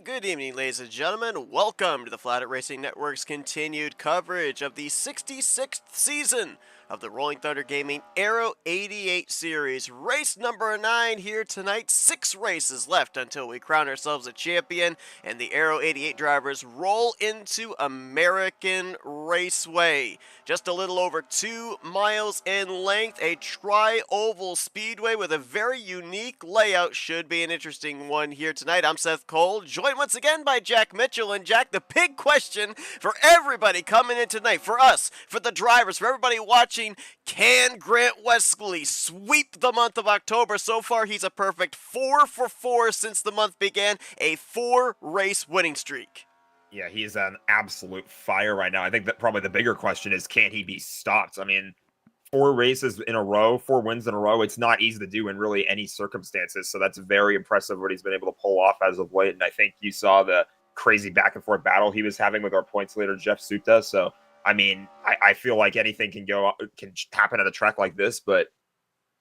Good evening, ladies and gentlemen. Welcome to the Flatout Racing Network's continued coverage of the 66th season of the Rolling Thunder Gaming Aero88 series. Race number 9 here tonight. 6 races left until we crown ourselves a champion, and the Aero88 drivers roll into American Raceway. Just a little over 2 miles in length, a tri-oval speedway with a very unique layout. Should be an interesting one here tonight. I'm Seth Cole, joined once again by Jack Mitchell. And Jack, the big question for everybody coming in tonight, for us, for the drivers, for everybody watching, can Grant Wesley sweep the month of October? So far, he's a perfect 4 for 4 since the month began, a 4-race winning streak. Yeah, he is on absolute fire right now. I think that probably the bigger question is, can he be stopped? I mean, 4 races in a row, 4 wins in a row, it's not easy to do in really any circumstances. So that's very impressive what he's been able to pull off as of late. And I think you saw the crazy back and forth battle he was having with our points leader, Jeff Supta. So, I mean, I feel like anything can happen at a track like this, but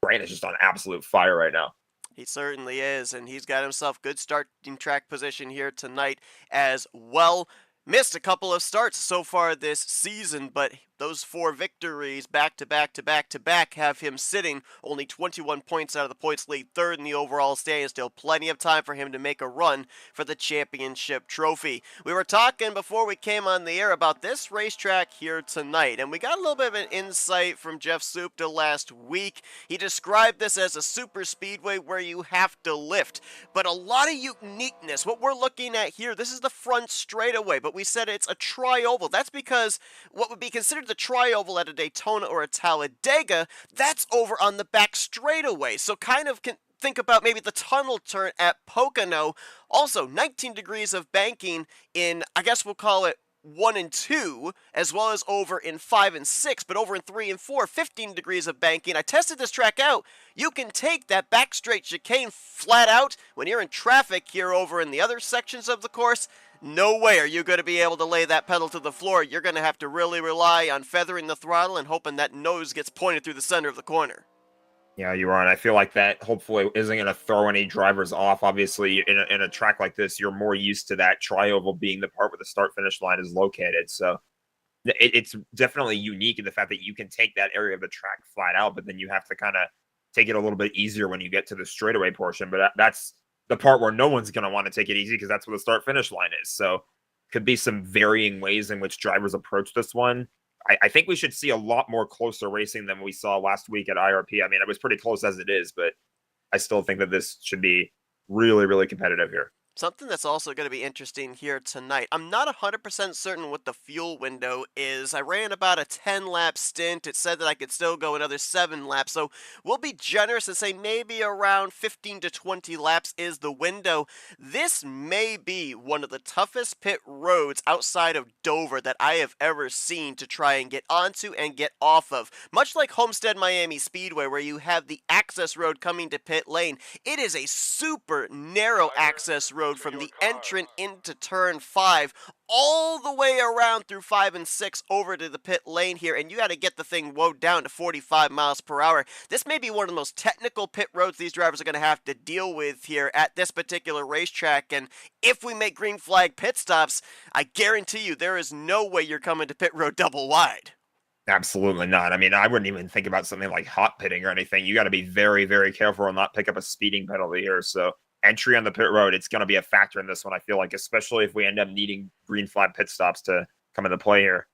Grant is just on absolute fire right now. He certainly is, and he's got himself good starting track position here tonight as well. Missed a couple of starts so far this season, but those 4 victories back to back have him sitting only 21 points out of the points lead, 3rd in the overall standings. Still plenty of time for him to make a run for the championship trophy. We were talking before we came on the air about this racetrack here tonight, and we got a little bit of an insight from Jeff Supta last week. He described this as a super speedway where you have to lift, but a lot of uniqueness. What we're looking at here, this is the front straightaway, but we said it's a tri-oval. That's because what would be considered the tri-oval at a Daytona or a Talladega, that's over on the back straightaway. So kind of think about maybe the tunnel turn at Pocono. Also, 19 degrees of banking in, I guess we'll call it 1 and 2, as well as over in 5 and 6, but over in 3 and 4, 15 degrees of banking. I tested this track out. You can take that back straight chicane flat out when you're in traffic here over in the other sections of the course. No way are you going to be able to lay that pedal to the floor. You're going to have to really rely on feathering the throttle and hoping that nose gets pointed through the center of the corner. Yeah, you're right. I feel like that hopefully isn't going to throw any drivers off. Obviously, in a track like this, you're more used to that tri-oval being the part where the start-finish line is located. So it's definitely unique in the fact that you can take that area of the track flat out, but then you have to kind of take it a little bit easier when you get to the straightaway portion. But that's the part where no one's going to want to take it easy because that's where the start-finish line is. So could be some varying ways in which drivers approach this one. I think we should see a lot more closer racing than we saw last week at IRP. I mean, it was pretty close as it is, but I still think that this should be really, really competitive here. Something that's also going to be interesting here tonight. I'm not 100% certain what the fuel window is. I ran about a 10-lap stint. It said that I could still go another 7 laps. So we'll be generous and say maybe around 15 to 20 laps is the window. This may be one of the toughest pit roads outside of Dover that I have ever seen to try and get onto and get off of. Much like Homestead Miami Speedway, where you have the access road coming to pit lane, it is a super narrow access road from the entrant into turn 5 all the way around through 5 and 6 over to the pit lane here, and you got to get the thing woed down to 45 miles per hour. This may be one of the most technical pit roads these drivers are going to have to deal with here at this particular racetrack, and if we make green flag pit stops, I guarantee you there is no way you're coming to pit road double wide. Absolutely not. I mean, I wouldn't even think about something like hot pitting or anything. You got to be very, very careful and not pick up a speeding penalty here. So entry on the pit road, it's going to be a factor in this one, I feel like, especially if we end up needing green flag pit stops to come into play here.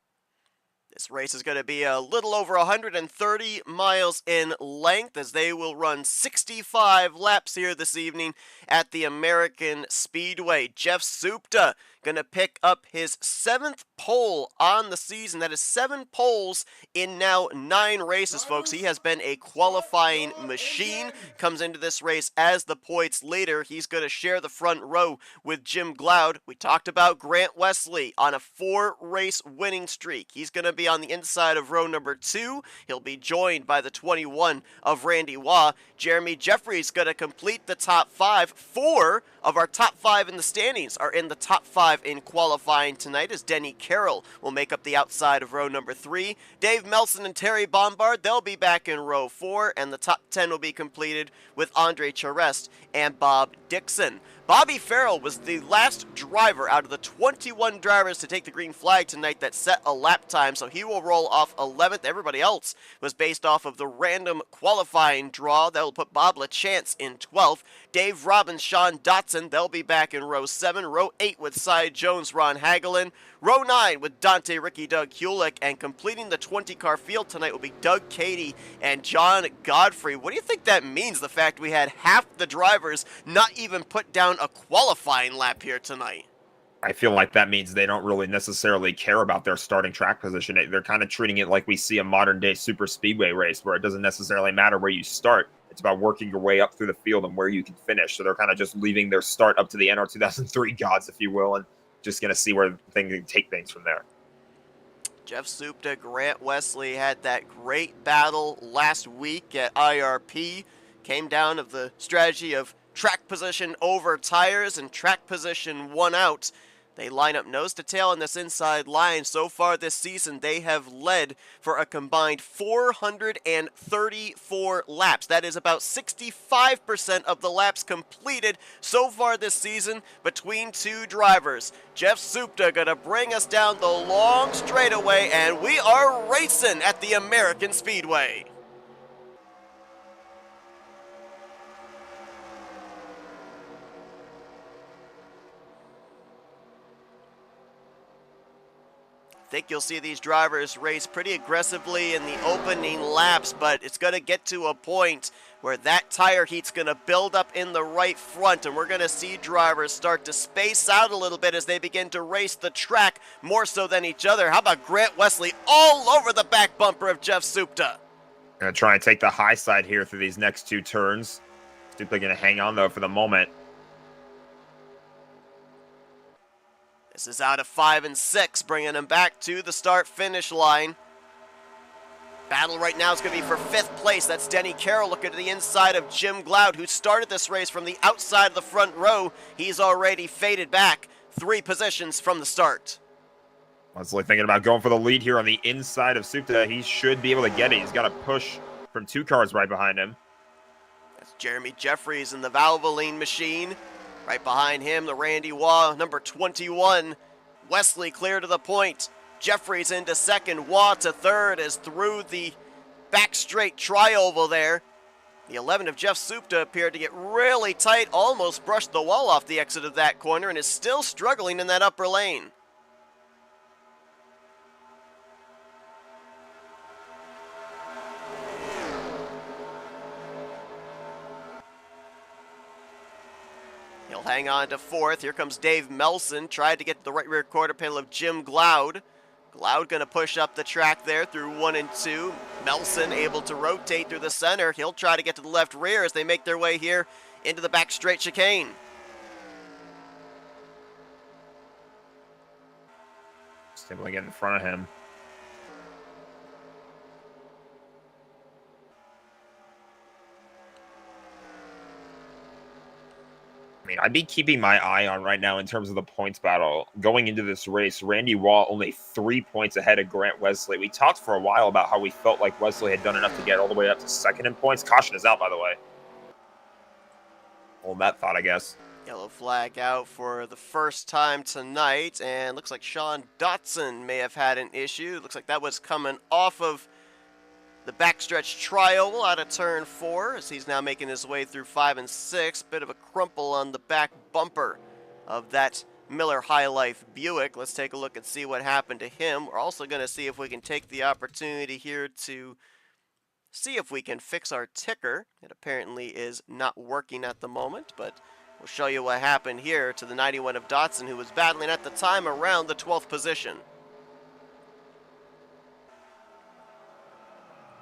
This race is going to be a little over 130 miles in length as they will run 65 laps here this evening at the American Speedway. Jeff Supta going to pick up his 7th pole on the season. That is 7 poles in now 9 races, folks. He has been a qualifying machine. Comes into this race as the points leader. He's going to share the front row with Jim Glaude. We talked about Grant Wesley on a 4-race winning streak. He's going to be on the inside of row number 2. He'll be joined by the 21 of Randy Waugh. Jeremy Jeffries going to complete the top 5. 4 of our top 5 in the standings are in the top 5 in qualifying tonight, as Denny Carroll will make up the outside of row number 3. Dave Melson and Terry Bombard, they'll be back in row 4, and the top 10 will be completed with Andre Charest and Bob Dixon. Bobby Farrell was the last driver out of the 21 drivers to take the green flag tonight that set a lap time, so he will roll off 11th. Everybody else was based off of the random qualifying draw. That will put Bob LaChance in 12th. Dave Robbins, Sean Dotson, they'll be back in row 7. Row 8 with Cy Jones, Ron Hagelin. Row 9 with Dante, Ricky, Doug Kulik. And completing the 20-car field tonight will be Doug Cady and John Godfrey. What do you think that means, the fact we had half the drivers not even put down a qualifying lap here tonight? I feel like that means they don't really necessarily care about their starting track position. They're kind of treating it like we see a modern-day super speedway race, where it doesn't necessarily matter where you start. It's about working your way up through the field and where you can finish. So they're kind of just leaving their start up to the NR 2003 gods, if you will, and just going to see where things can take things from there. Jeff Supta, Grant Wesley had that great battle last week at IRP. Came down of the strategy of track position over tires and track position one out. They line up nose to tail in this inside line. So far this season, they have led for a combined 434 laps. That is about 65% of the laps completed so far this season between two drivers. Jeff Supta gonna bring us down the long straightaway, and we are racing at the American Speedway. I think you'll see these drivers race pretty aggressively in the opening laps, but it's going to get to a point where that tire heat's going to build up in the right front, and we're going to see drivers start to space out a little bit as they begin to race the track more so than each other. How about Grant Wesley all over the back bumper of Jeff Supta? Going to try and take the high side here through these next two turns. Supta going to hang on, though, for the moment. This is out of 5 and 6, bringing them back to the start-finish line. Battle right now is going to be for 5th place. That's Denny Carroll looking to the inside of Jim Glaude, who started this race from the outside of the front row. He's already faded back 3 positions from the start. Wesley thinking about going for the lead here on the inside of Supta. He should be able to get it. He's got a push from 2 cars right behind him. That's Jeremy Jeffries in the Valvoline machine. Right behind him, the Randy Waugh, number 21. Wesley clear to the point. Jeffries into second, Waugh to third as through the back straight tri-oval there. The 11 of Jeff Supta appeared to get really tight, almost brushed the wall off the exit of that corner, and is still struggling in that upper lane. He'll hang on to 4th. Here comes Dave Melson. Tried to get to the right rear quarter panel of Jim Glaude. Glaude going to push up the track there through 1 and 2. Melson able to rotate through the center. He'll try to get to the left rear as they make their way here into the back straight chicane. Just able to get in front of him. I mean, I'd be keeping my eye on right now in terms of the points battle. Going into this race, Randy Waugh only 3 points ahead of Grant Wesley. We talked for a while about how we felt like Wesley had done enough to get all the way up to 2nd in points. Caution is out, by the way. Hold that thought, I guess. Yellow flag out for the first time tonight, and looks like Sean Dotson may have had an issue. Looks like that was coming off of the backstretch tri-oval out of turn 4 as he's now making his way through 5 and 6. Bit of a crumple on the back bumper of that Miller High Life Buick. Let's take a look and see what happened to him. We're also going to see if we can take the opportunity here to see if we can fix our ticker. It apparently is not working at the moment, but we'll show you what happened here to the 91 of Dotson, who was battling at the time around the 12th position.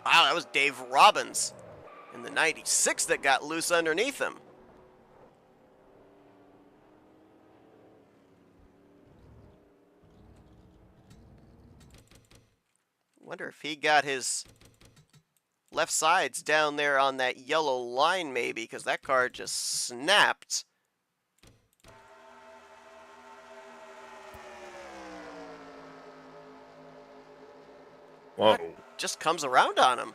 Wow, that was Dave Robbins in the 96 that got loose underneath him. Wonder if he got his left sides down there on that yellow line maybe, because that car just snapped. Whoa. Just comes around on him.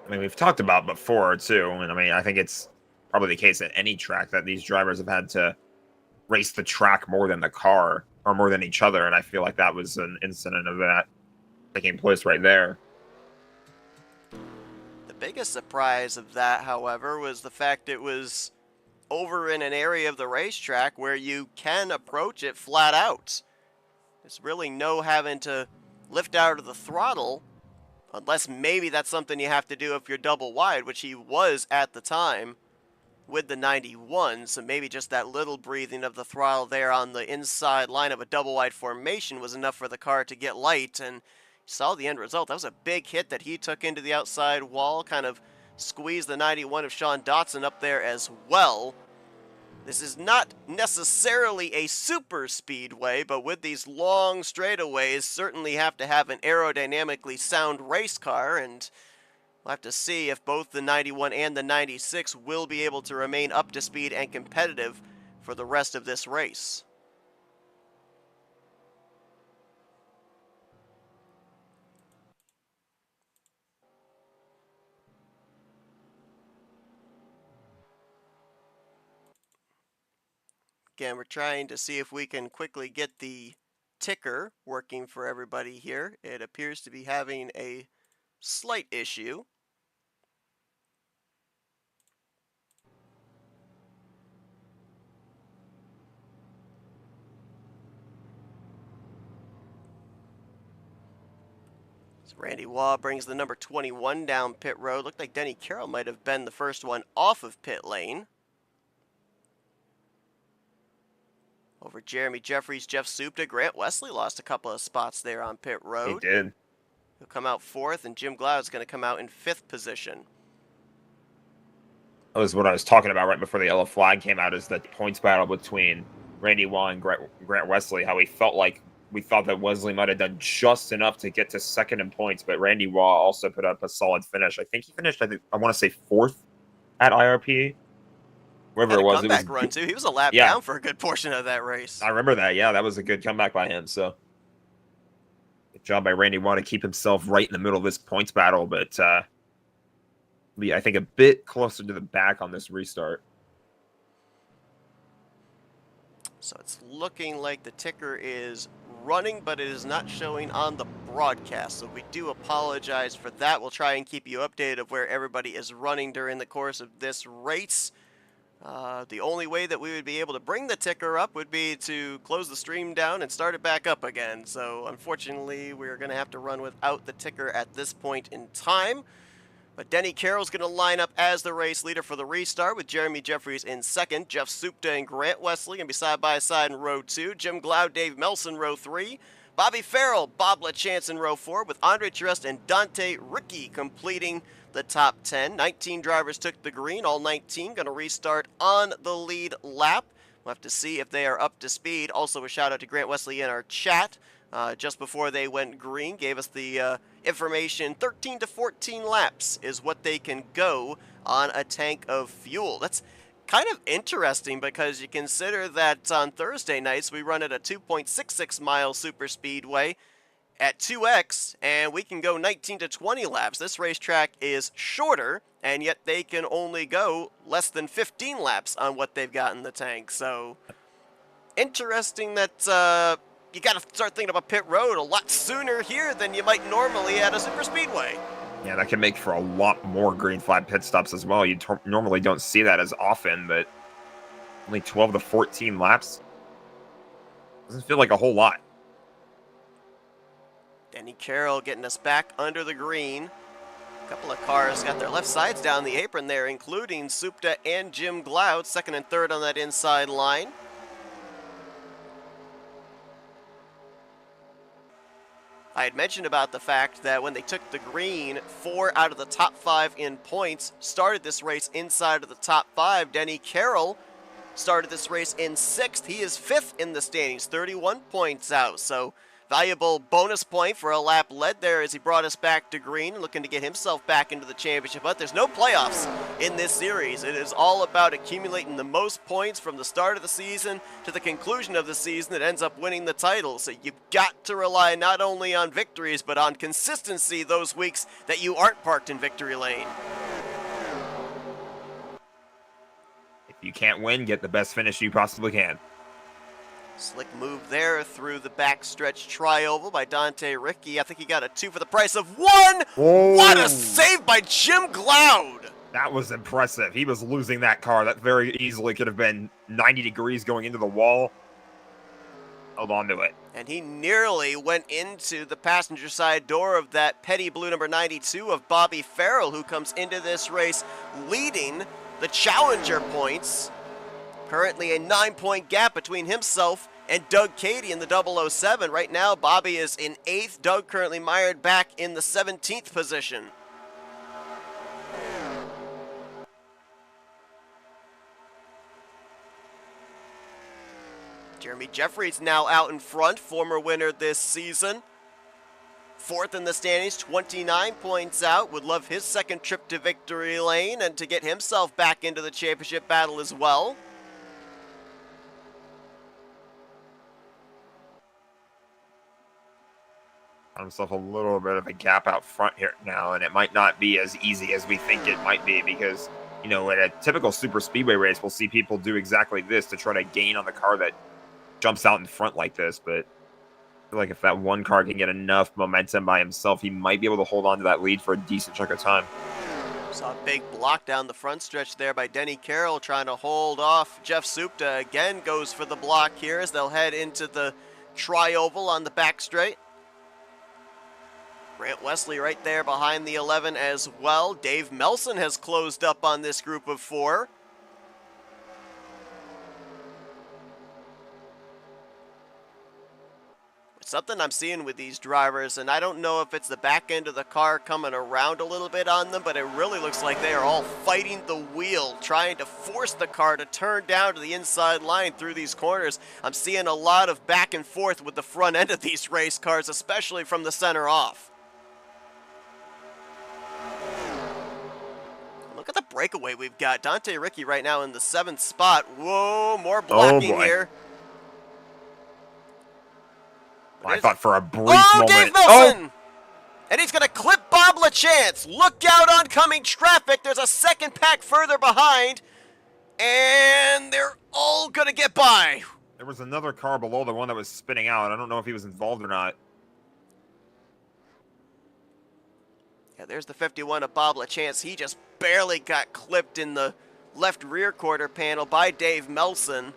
I mean, we've talked about before, too. And I mean, I think it's probably the case at any track, that these drivers have had to race the track more than the car or more than each other. And I feel like that was an incident of that taking place right there. The biggest surprise of that, however, was the fact it was over in an area of the racetrack where you can approach it flat out. There's really no having to lift out of the throttle, unless maybe that's something you have to do if you're double wide, which he was at the time with the 91, so maybe just that little breathing of the throttle there on the inside line of a double wide formation was enough for the car to get light, and you saw the end result. That was a big hit that he took into the outside wall, kind of squeezed the 91 of Sean Dotson up there as well. This is not necessarily a super speedway, but with these long straightaways, certainly have to have an aerodynamically sound race car, and we'll have to see if both the 91 and the 96 will be able to remain up to speed and competitive for the rest of this race. Again, we're trying to see if we can quickly get the ticker working for everybody here. It appears to be having a slight issue. So Randy Waugh brings the number 21 down pit road. Looked like Denny Carroll might have been the first one off of pit lane. Over Jeremy Jeffries, Jeff Supta, Grant Wesley lost a couple of spots there on pit road. He did. He'll come out 4th, and Jim Glaude's going to come out in 5th position. That was what I was talking about right before the yellow flag came out, is the points battle between Randy Waugh and Grant Wesley, how we thought that Wesley might have done just enough to get to 2nd in points, but Randy Waugh also put up a solid finish. I think he finished, I want to say 4th at IRP. Wherever it was, comeback run too. He was a lap down for a good portion of that race. I remember that. Yeah, that was a good comeback by him. So, good job by Randy Waugh to keep himself right in the middle of this points battle, but I think a bit closer to the back on this restart. So it's looking like the ticker is running, but it is not showing on the broadcast. So we do apologize for that. We'll try and keep you updated of where everybody is running during the course of this race. The only way that we would be able to bring the ticker up would be to close the stream down and start it back up again. So unfortunately, we're going to have to run without the ticker at this point in time. But Denny Carroll's going to line up as the race leader for the restart, with Jeremy Jeffries in 2nd, Jeff Supta and Grant Wesley going to be side by side in row 2, Jim Glaude, Dave Melson row 3, Bobby Farrell, Bob LaChance in row 4, with Andre Trest and Dante Ricky completing the top 10. 19 drivers took the green, all 19 going to restart on the lead lap. We'll have to see if they are up to speed. Also, a shout out to Grant Wesley in our chat. Just before they went green, gave us the information. 13 to 14 laps is what they can go on a tank of fuel. That's kind of interesting, because you consider that on Thursday nights we run at a 2.66 mile super speedway at 2x, and we can go 19 to 20 laps. This racetrack is shorter, and yet they can only go less than 15 laps on what they've got in the tank. So interesting that you got to start thinking about pit road a lot sooner here than you might normally at a super speedway. Yeah, that can make for a lot more green flag pit stops as well. You normally don't see that as often, but only 12 to 14 laps doesn't feel like a whole lot. Denny Carroll getting us back under the green. A couple of cars got their left sides down the apron there, including Supta and Jim Glaude, 2nd and 3rd on that inside line. I had mentioned about the fact that when they took the green, 4 out of the top 5 in points started this race inside of the top 5. Denny Carroll started this race in 6th. He is 5th in the standings, 31 points out. So valuable bonus point for a lap led there as he brought us back to green, looking to get himself back into the championship. But there's no playoffs in this series. It is all about accumulating the most points from the start of the season to the conclusion of the season that ends up winning the title. So you've got to rely not only on victories, but on consistency those weeks that you aren't parked in victory lane. You can't win, get the best finish you possibly can. Slick move there through the backstretch tri-oval by Dante Ricky. I think he got a 2 for the price of 1! Whoa. What a save by Jim Glaude! That was impressive. He was losing that car. That very easily could have been 90 degrees going into the wall. Held on to it. And he nearly went into the passenger side door of that petty blue number 92 of Bobby Farrell, who comes into this race leading the Challenger points. Currently a 9-point gap between himself and Doug Cady in the 007. Right now, Bobby is in 8th. Doug currently mired back in the 17th position. Jeremy Jeffries now out in front, former winner this season. 4th in the standings, 29 points out. Would love his second trip to victory lane and to get himself back into the championship battle as well. Himself a little bit of a gap out front here now, and it might not be as easy as we think it might be because, you know, at a typical super speedway race, we'll see people do exactly this to try to gain on the car that jumps out in front like this, but I feel like if that one car can get enough momentum by himself, he might be able to hold on to that lead for a decent chunk of time. Saw a big block down the front stretch there by Denny Carroll trying to hold off. Jeff Supta again goes for the block here as they'll head into the tri-oval on the back straight. Grant Wesley right there behind the 11 as well. Dave Melson has closed up on this group of 4. Something I'm seeing with these drivers, and I don't know if it's the back end of the car coming around a little bit on them, but it really looks like they are all fighting the wheel, trying to force the car to turn down to the inside line through these corners. I'm seeing a lot of back and forth with the front end of these race cars, especially from the center off. Look at the breakaway we've got. Dante Ricky right now in the 7th spot. Whoa, more blocking here. I thought for a brief moment. Dave Melson! And he's going to clip Bob LaChance. Look out oncoming traffic. There's a second pack further behind. And they're all going to get by. There was another car below the one that was spinning out. I don't know if he was involved or not. Yeah, there's the 51 of Bob LaChance. He just barely got clipped in the left rear quarter panel by Dave Melson.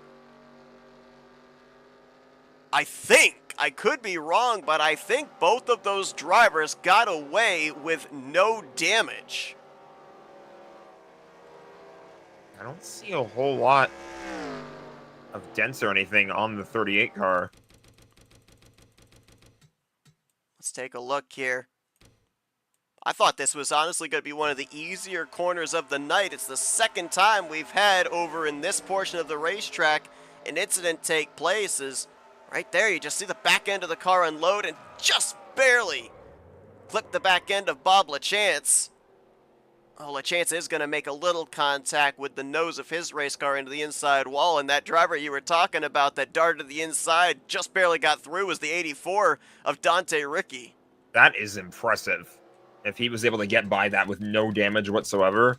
I could be wrong, but I think both of those drivers got away with no damage. I don't see a whole lot of dents or anything on the 38 car. Let's take a look here. I thought this was honestly going to be one of the easier corners of the night. It's the second time we've had over in this portion of the racetrack an incident take place. Is right there, you just see the back end of the car unload and just barely clip the back end of Bob LaChance. Oh, LaChance is going to make a little contact with the nose of his race car into the inside wall, and that driver you were talking about that darted to the inside just barely got through was the 84 of Dante Ricky. That is impressive. If he was able to get by that with no damage whatsoever.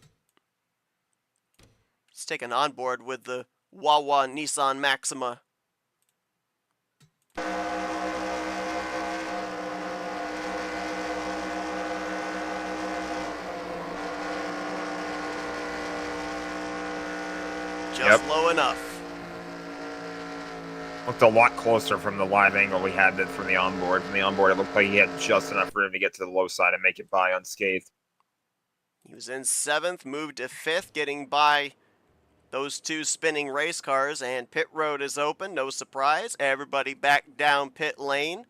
Let's take an onboard with the Wawa Nissan Maxima. Just low enough. Looked a lot closer from the live angle we had than from the onboard. From the onboard, it looked like he had just enough room to get to the low side and make it by unscathed. He was in 7th, moved to 5th, getting by those two spinning race cars, and pit road is open. No surprise. Everybody back down pit lane.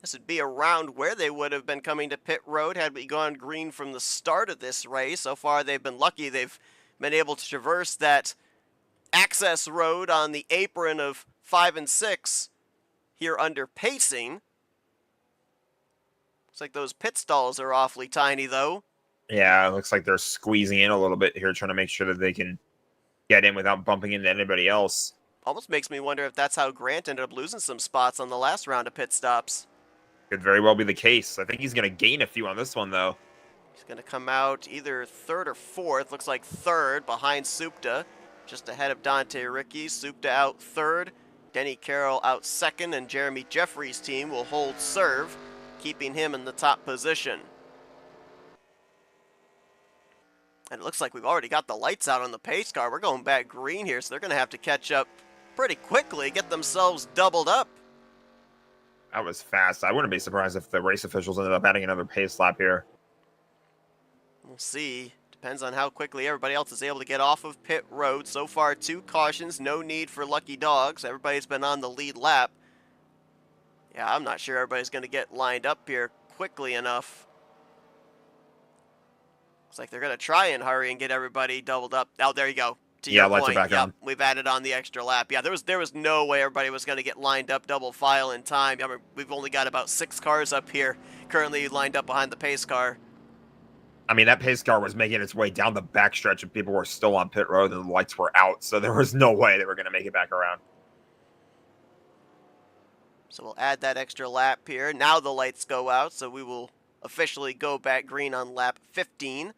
This would be around where they would have been coming to pit road had we gone green from the start of this race. So far, they've been lucky. They've been able to traverse that access road on the apron of 5 and 6 here under pacing. Looks like those pit stalls are awfully tiny, though. Yeah, it looks like they're squeezing in a little bit here, trying to make sure that they can get in without bumping into anybody else. Almost makes me wonder if that's how Grant ended up losing some spots on the last round of pit stops. Could very well be the case. I think he's going to gain a few on this one, though. He's going to come out either 3rd or 4th. Looks like 3rd behind Supta. just ahead of Dante Ricky. Supta out third, Denny Carroll out second, and Jeremy Jeffries' team will hold serve, keeping him in the top position. And it looks like we've already got the lights out on the pace car. We're going back green here, so they're going to have to catch up pretty quickly, get themselves doubled up. That was fast. I wouldn't be surprised if the race officials ended up adding another pace lap here. We'll see. Depends on how quickly everybody else is able to get off of pit road. So far, 2 cautions, no need for lucky dogs. Everybody's been on the lead lap. Yeah, I'm not sure everybody's going to get lined up here quickly enough. Looks like they're going to try and hurry and get everybody doubled up. Oh, there you go. To your lights point. are back on. We've added on the extra lap. Yeah, there was no way everybody was going to get lined up double file in time. I mean, we've only got about 6 cars up here currently lined up behind the pace car. I mean, that pace car was making its way down the backstretch and people were still on pit road and the lights were out, so there was no way they were going to make it back around. So we'll add that extra lap here. Now the lights go out, so we will officially go back green on lap 15.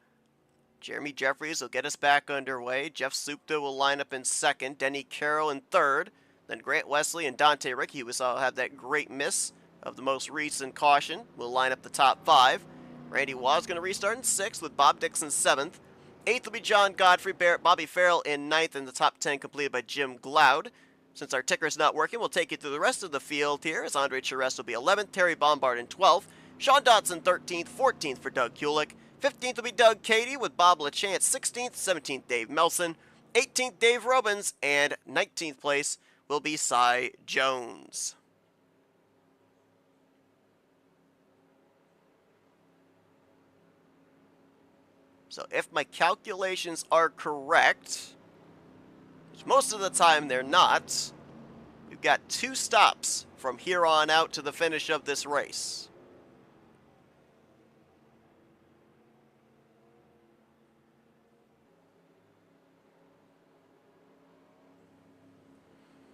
Jeremy Jeffries will get us back underway. Jeff Supta will line up in second. Denny Carroll in third. Then Grant Wesley and Dante Ricky, who saw have that great miss of the most recent caution, will line up the top 5. Randy Waugh's going to restart in 6th with Bob Dixon 7th. 8th will be John Godfrey, Bobby Farrell in 9th, and the top 10 completed by Jim Gloud. Since our ticker's not working, we'll take you through the rest of the field here, as Andre Charest will be 11th, Terry Bombard in 12th, Sean Dotson 13th, 14th for Doug Kulik. 15th will be Doug Cady with Bob LaChance 16th, 17th Dave Melson, 18th Dave Robbins, and 19th place will be Cy Jones. So if my calculations are correct, which most of the time they're not, we've got 2 stops from here on out to the finish of this race.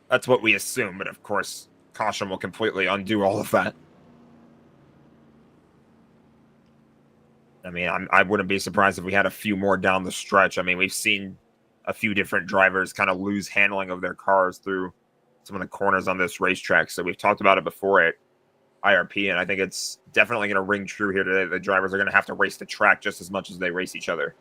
That's what we assume, but of course, caution will completely undo all of that. I mean, I wouldn't be surprised if we had a few more down the stretch. I mean, we've seen a few different drivers kind of lose handling of their cars through some of the corners on this racetrack. So we've talked about it before at IRP, and I think it's definitely going to ring true here today. The drivers are going to have to race the track just as much as they race each other.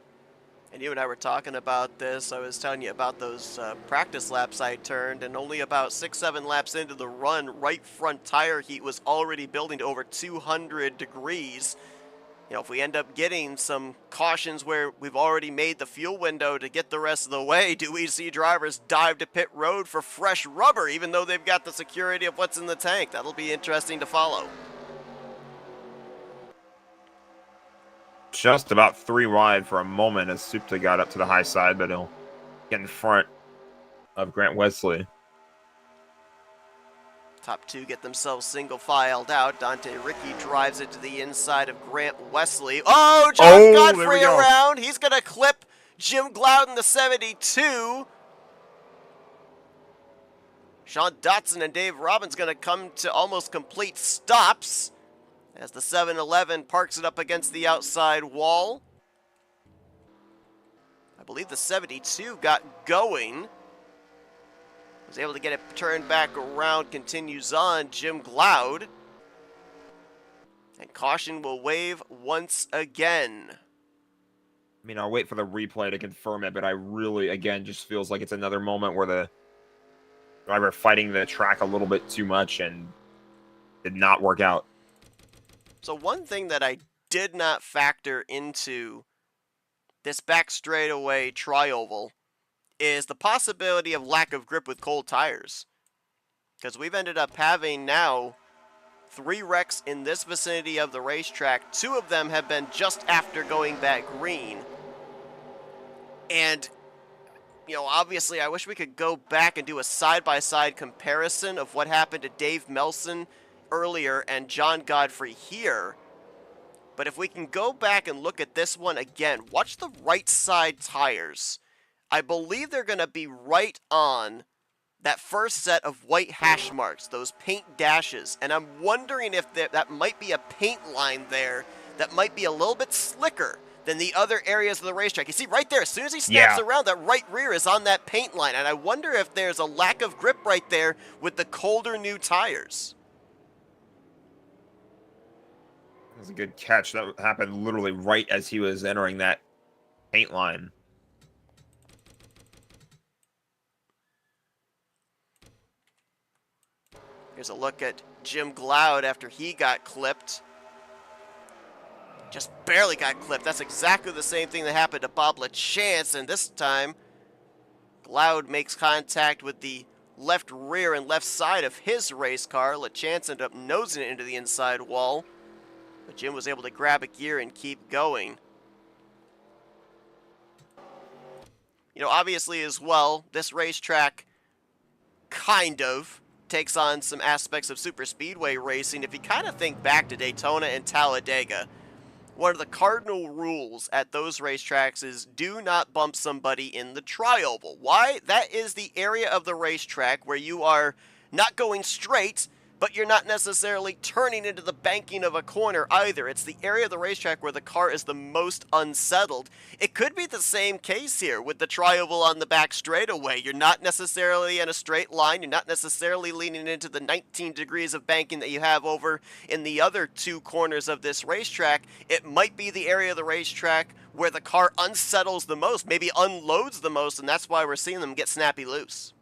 And you and I were talking about this. I was telling you about those practice laps I turned, and only about 6-7 laps into the run, right front tire heat was already building to over 200 degrees. You know, if we end up getting some cautions where we've already made the fuel window to get the rest of the way, do we see drivers dive to pit road for fresh rubber, even though they've got the security of what's in the tank? That'll be interesting to follow. Just about 3 wide for a moment as Supta got up to the high side, but he'll get in front of Grant Wesley. Top 2 get themselves single filed out. Dante Ricky drives it to the inside of Grant Wesley. Oh, John Godfrey around. He's going to clip Jim Gloud in the 72. Sean Dotson and Dave Robbins going to come to almost complete stops as the 7-Eleven parks it up against the outside wall. I believe the 72 got going. Was able to get it turned back around, continues on, Jim Gloud. And caution will wave once again. I mean, I'll wait for the replay to confirm it, but I really, again, just feels like it's another moment where the driver fighting the track a little bit too much and did not work out. So one thing that I did not factor into this back straightaway tri-oval is the possibility of lack of grip with cold tires. Because we've ended up having now 3 wrecks in this vicinity of the racetrack. 2 of them have been just after going back green. And, you know, obviously I wish we could go back and do a side-by-side comparison of what happened to Dave Melson earlier and John Godfrey here. But if we can go back and look at this one again, watch the right side tires. I believe they're going to be right on that first set of white hash marks, those paint dashes. And I'm wondering if that might be a paint line there that might be a little bit slicker than the other areas of the racetrack. You see right there, as soon as he snaps Yeah. around, that right rear is on that paint line, and I wonder if there's a lack of grip right there with the colder new tires. That was a good catch. That happened literally right as he was entering that paint line. Here's a look at Jim Glaude after he got clipped. Just barely got clipped. That's exactly the same thing that happened to Bob LaChance, and this time Glaude makes contact with the left rear and left side of his race car. LaChance ended up nosing it into the inside wall, but Jim was able to grab a gear and keep going. You know, obviously as well, this racetrack kind of takes on some aspects of super speedway racing. If you kind of think back to Daytona and Talladega, one of the cardinal rules at those racetracks is do not bump somebody in the tri-oval. Why? That is the area of the racetrack where you are not going straight, but you're not necessarily turning into the banking of a corner either. It's the area of the racetrack where the car is the most unsettled. It could be the same case here with the tri-oval on the back straightaway. You're not necessarily in a straight line. You're not necessarily leaning into the 19 degrees of banking that you have over in the other two corners of this racetrack. It might be the area of the racetrack where the car unsettles the most, maybe unloads the most, and that's why we're seeing them get snappy loose.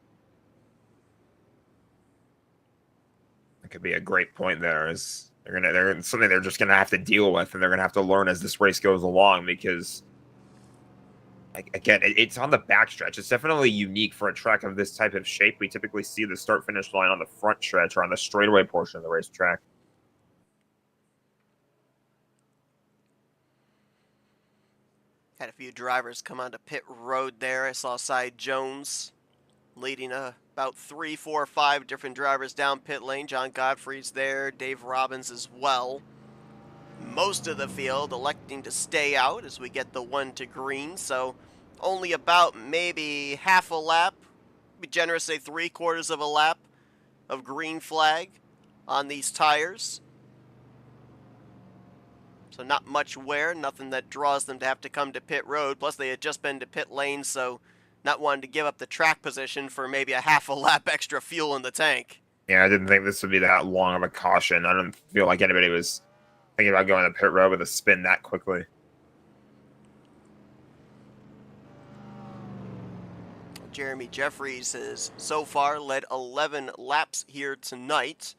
Could be a great point there. Is they're something they're just gonna have to deal with, and they're gonna have to learn as this race goes along, because again, it's on the backstretch. It's definitely unique for a track of this type of shape. We typically see the start finish line on the front stretch or on the straightaway portion of the racetrack. Had a few drivers come onto pit road there. I saw Cy Jones leading about 3, 4, 5 different drivers down pit lane. John Godfrey's there, Dave Robbins as well. Most of the field electing to stay out as we get the 1 to green, so only about maybe half a lap, be generous, say 3/4 of a lap of green flag on these tires. So not much wear, nothing that draws them to have to come to pit road. Plus they had just been to pit lane, so not wanting to give up the track position for maybe a half a lap extra fuel in the tank. Yeah, I didn't think this would be that long of a caution. I don't feel like anybody was thinking about going to pit road with a spin that quickly. Jeremy Jeffries has so far led 11 laps here tonight.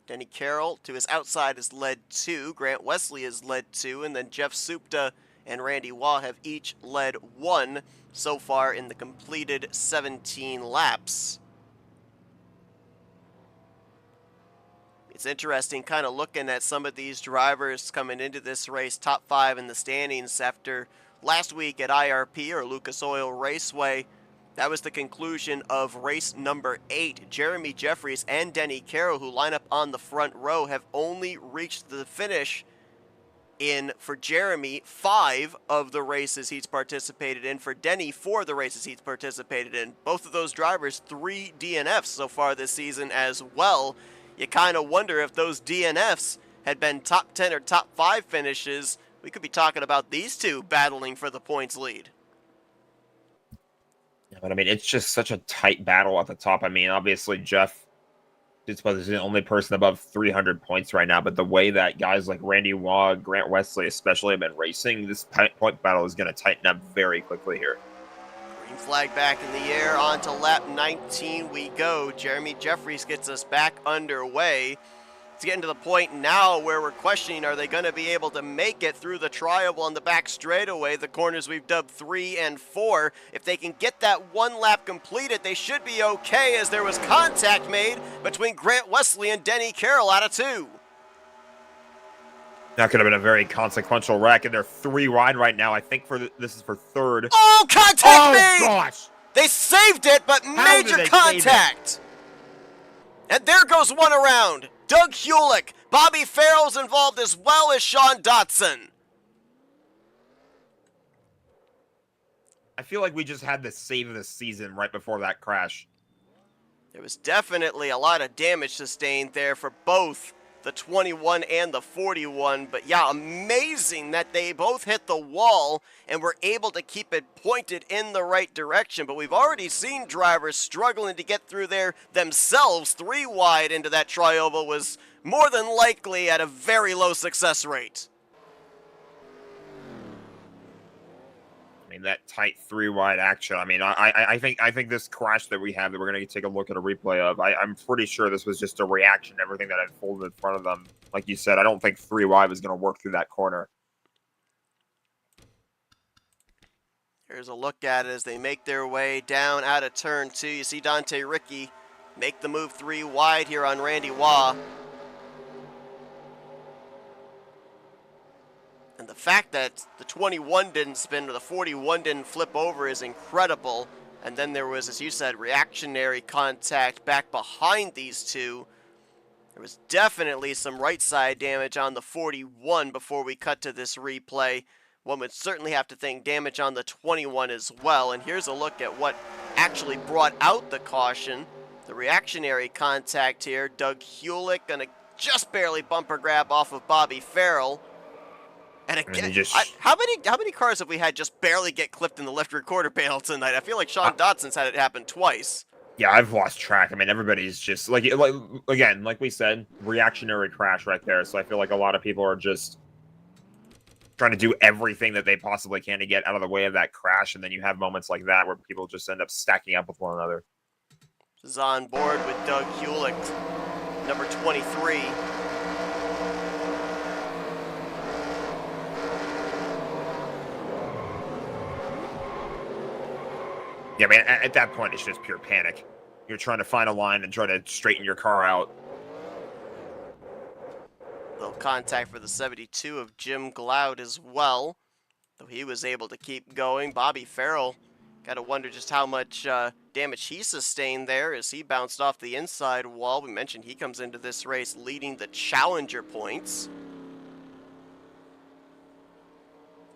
Denny Carroll to his outside has led 2. Grant Wesley has led 2. And then Jeff Supta and Randy Waugh have each led 1 so far in the completed 17 laps. It's interesting kind of looking at some of these drivers coming into this race, top 5 in the standings after last week at IRP, or Lucas Oil Raceway. That was the conclusion of race number 8. Jeremy Jeffries and Denny Carroll, who line up on the front row, have only reached the finish in, for Jeremy, 5 of the races he's participated in. For Denny, 4 of the races he's participated in. Both of those drivers, 3 DNFs so far this season as well. You kind of wonder if those DNFs had been top 10 or top 5 finishes, we could be talking about these two battling for the points lead. But I mean, it's just such a tight battle at the top. I mean, obviously Jeff is the only person above 300 points right now, but the way that guys like Randy Waugh, Grant Wesley especially have been racing, this point battle is going to tighten up very quickly here. Green flag back in the air, on to lap 19 we go. Jeremy Jeffries gets us back underway. It's getting to the point now where we're questioning, are they going to be able to make it through the tri-oval on the back straightaway, the corners we've dubbed 3 and 4. If they can get that 1 lap completed, they should be okay, as there was contact made between Grant Wesley and Denny Carroll out of 2. That could have been a very consequential wreck, and they're 3 wide right now. I think this is for 3rd. Oh, contact made! Oh, gosh! They saved it, but major contact! And there goes one around. Doug Hewlick, Bobby Farrell's involved as well as Sean Dotson. I feel like we just had the save of the season right before that crash. There was definitely a lot of damage sustained there for both the 21 and the 41. But yeah, amazing that they both hit the wall and were able to keep it pointed in the right direction. But we've already seen drivers struggling to get through there themselves. 3 wide into that trioval was more than likely at a very low success rate. I mean, that tight 3 wide action. I mean, I think this crash that we have that we're going to take a look at a replay of, I'm pretty sure this was just a reaction to everything that unfolded in front of them. Like you said, I don't think 3 wide was going to work through that corner. Here's a look at it as they make their way down out of turn 2. You see Dante Ricky make the move 3 wide here on Randy Waugh. And the fact that the 21 didn't spin or the 41 didn't flip over is incredible. And then there was, as you said, reactionary contact back behind these two. There was definitely some right side damage on the 41 before we cut to this replay. One would certainly have to think damage on the 21 as well. And here's a look at what actually brought out the caution. The reactionary contact here. Doug Hewlick gonna just barely bumper grab off of Bobby Farrell. And again, how many cars have we had just barely get clipped in the left rear quarter panel tonight? I feel like Sean Dotson's had it happen twice. Yeah, I've lost track. I mean, everybody's just like again, like we said, reactionary crash right there. So I feel like a lot of people are just trying to do everything that they possibly can to get out of the way of that crash, and then you have moments like that where people just end up stacking up with one another. This is on board with Doug Hewlick, number 23. Yeah, man, at that point, it's just pure panic. You're trying to find a line and try to straighten your car out. Little contact for the 72 of Jim Gloud as well, though he was able to keep going. Bobby Farrell, got to wonder just how much damage he sustained there as he bounced off the inside wall. We mentioned he comes into this race leading the Challenger points.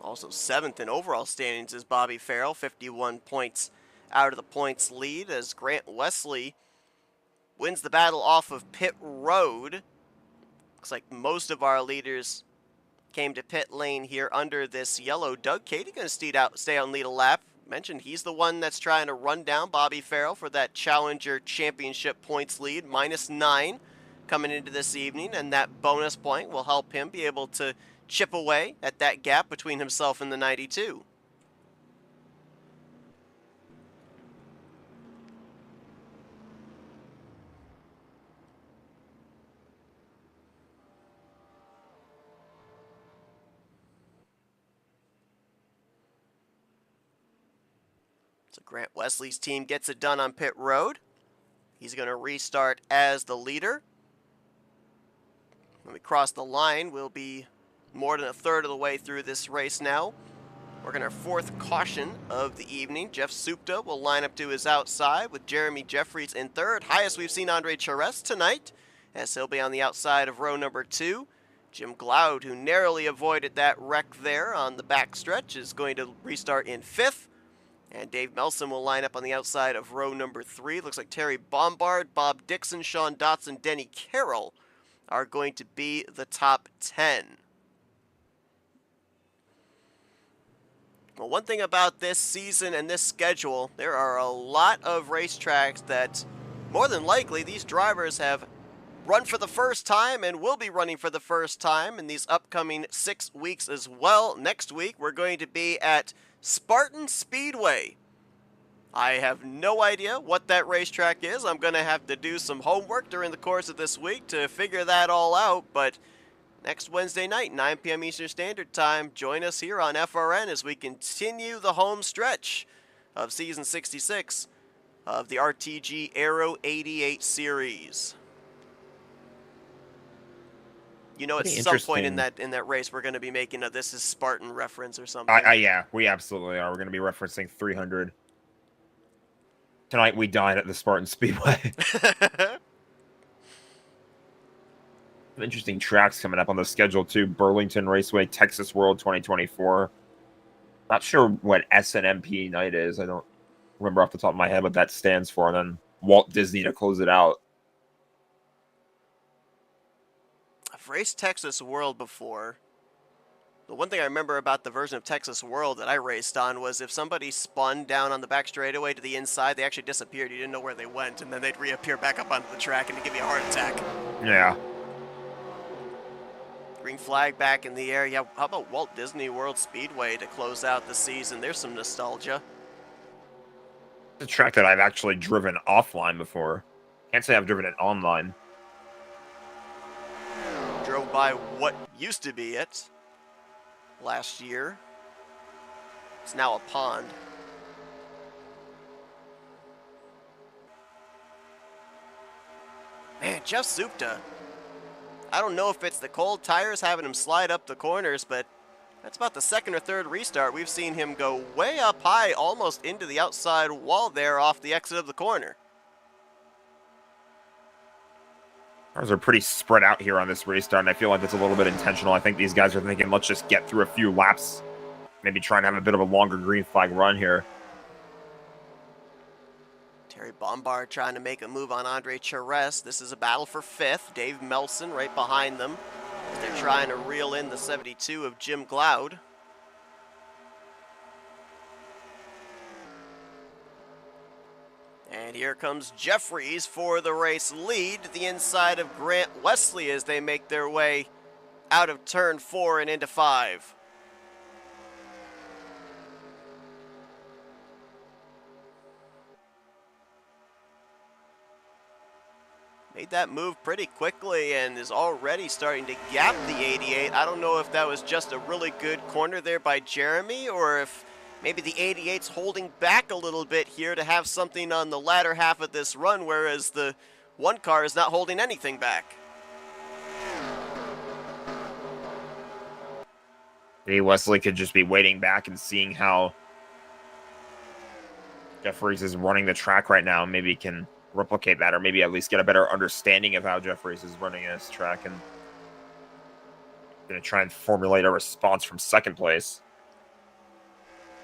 Also 7th in overall standings is Bobby Farrell, 51 points out of the points lead as Grant Wesley wins the battle off of pit road. Looks like most of our leaders came to pit lane here under this yellow. Doug Cady going to stay out and lead a lap. Mentioned he's the one that's trying to run down Bobby Farrell for that Challenger Championship points lead. -9 coming into this evening, and that bonus point will help him be able to chip away at that gap between himself and the 92. So Grant Wesley's team gets it done on pit road. He's going to restart as the leader. When we cross the line, we'll be more than a third of the way through this race now. We're going to our 4th caution of the evening. Jeff Supta will line up to his outside with Jeremy Jeffries in 3rd. Highest we've seen Andre Charest tonight, as he'll be on the outside of row number 2. Jim Gloud, who narrowly avoided that wreck there on the back stretch, is going to restart in 5th. And Dave Melson will line up on the outside of row number 3. Looks like Terry Bombard, Bob Dixon, Sean Dotson, Denny Carroll are going to be the top 10. Well, one thing about this season and this schedule, there are a lot of racetracks that more than likely these drivers have run for the first time and will be running for the first time in these upcoming 6 weeks as well. Next week, we're going to be at Spartan Speedway. I have no idea what that racetrack is. I'm going to have to do some homework during the course of this week to figure that all out, but next Wednesday night, 9 p.m. Eastern Standard Time, join us here on FRN as we continue the home stretch of Season 66 of the RTG Aero88 series. You know, at some point in that race, we're going to be making a "This is Spartan" reference or something. Yeah, we absolutely are. We're going to be referencing 300. Tonight we dine at the Spartan Speedway. Interesting tracks coming up on the schedule too. Burlington Raceway, Texas World 2024. Not sure what SNMP night is. I don't remember off the top of my head what that stands for. And then Walt Disney to close it out. I've raced Texas World before. The one thing I remember about the version of Texas World that I raced on was if somebody spun down on the back straightaway to the inside, they actually disappeared. You didn't know where they went, and then they'd reappear back up onto the track and it'd give you a heart attack. Yeah. Green flag back in the air. Yeah, how about Walt Disney World Speedway to close out the season? There's some nostalgia. It's a track that I've actually driven offline before. Can't say I've driven it online. Drove by what used to be it last year. It's now a pond. Man, Jeff Supta. I don't know if it's the cold tires having him slide up the corners, but that's about the second or third restart we've seen him go way up high, almost into the outside wall there off the exit of the corner. Cars are pretty spread out here on this restart, and I feel like that's a little bit intentional. I think these guys are thinking, let's just get through a few laps, maybe try and have a bit of a longer green flag run here. Terry Bombard trying to make a move on Andre Charest. This is a battle for fifth. Dave Melson right behind them. They're trying to reel in the 72 of Jim Glaude. And here comes Jeffries for the race lead to the inside of Grant Wesley as they make their way out of turn 4 and into 5. Made that move pretty quickly and is already starting to gap the 88. I don't know if that was just a really good corner there by Jeremy or if maybe the 88's holding back a little bit here to have something on the latter half of this run, whereas the one car is not holding anything back. Maybe Wesley could just be waiting back and seeing how Jeffries is running the track right now. Maybe he can replicate that, or maybe at least get a better understanding of how Jeffries is running this track, and going to try and formulate a response from second place.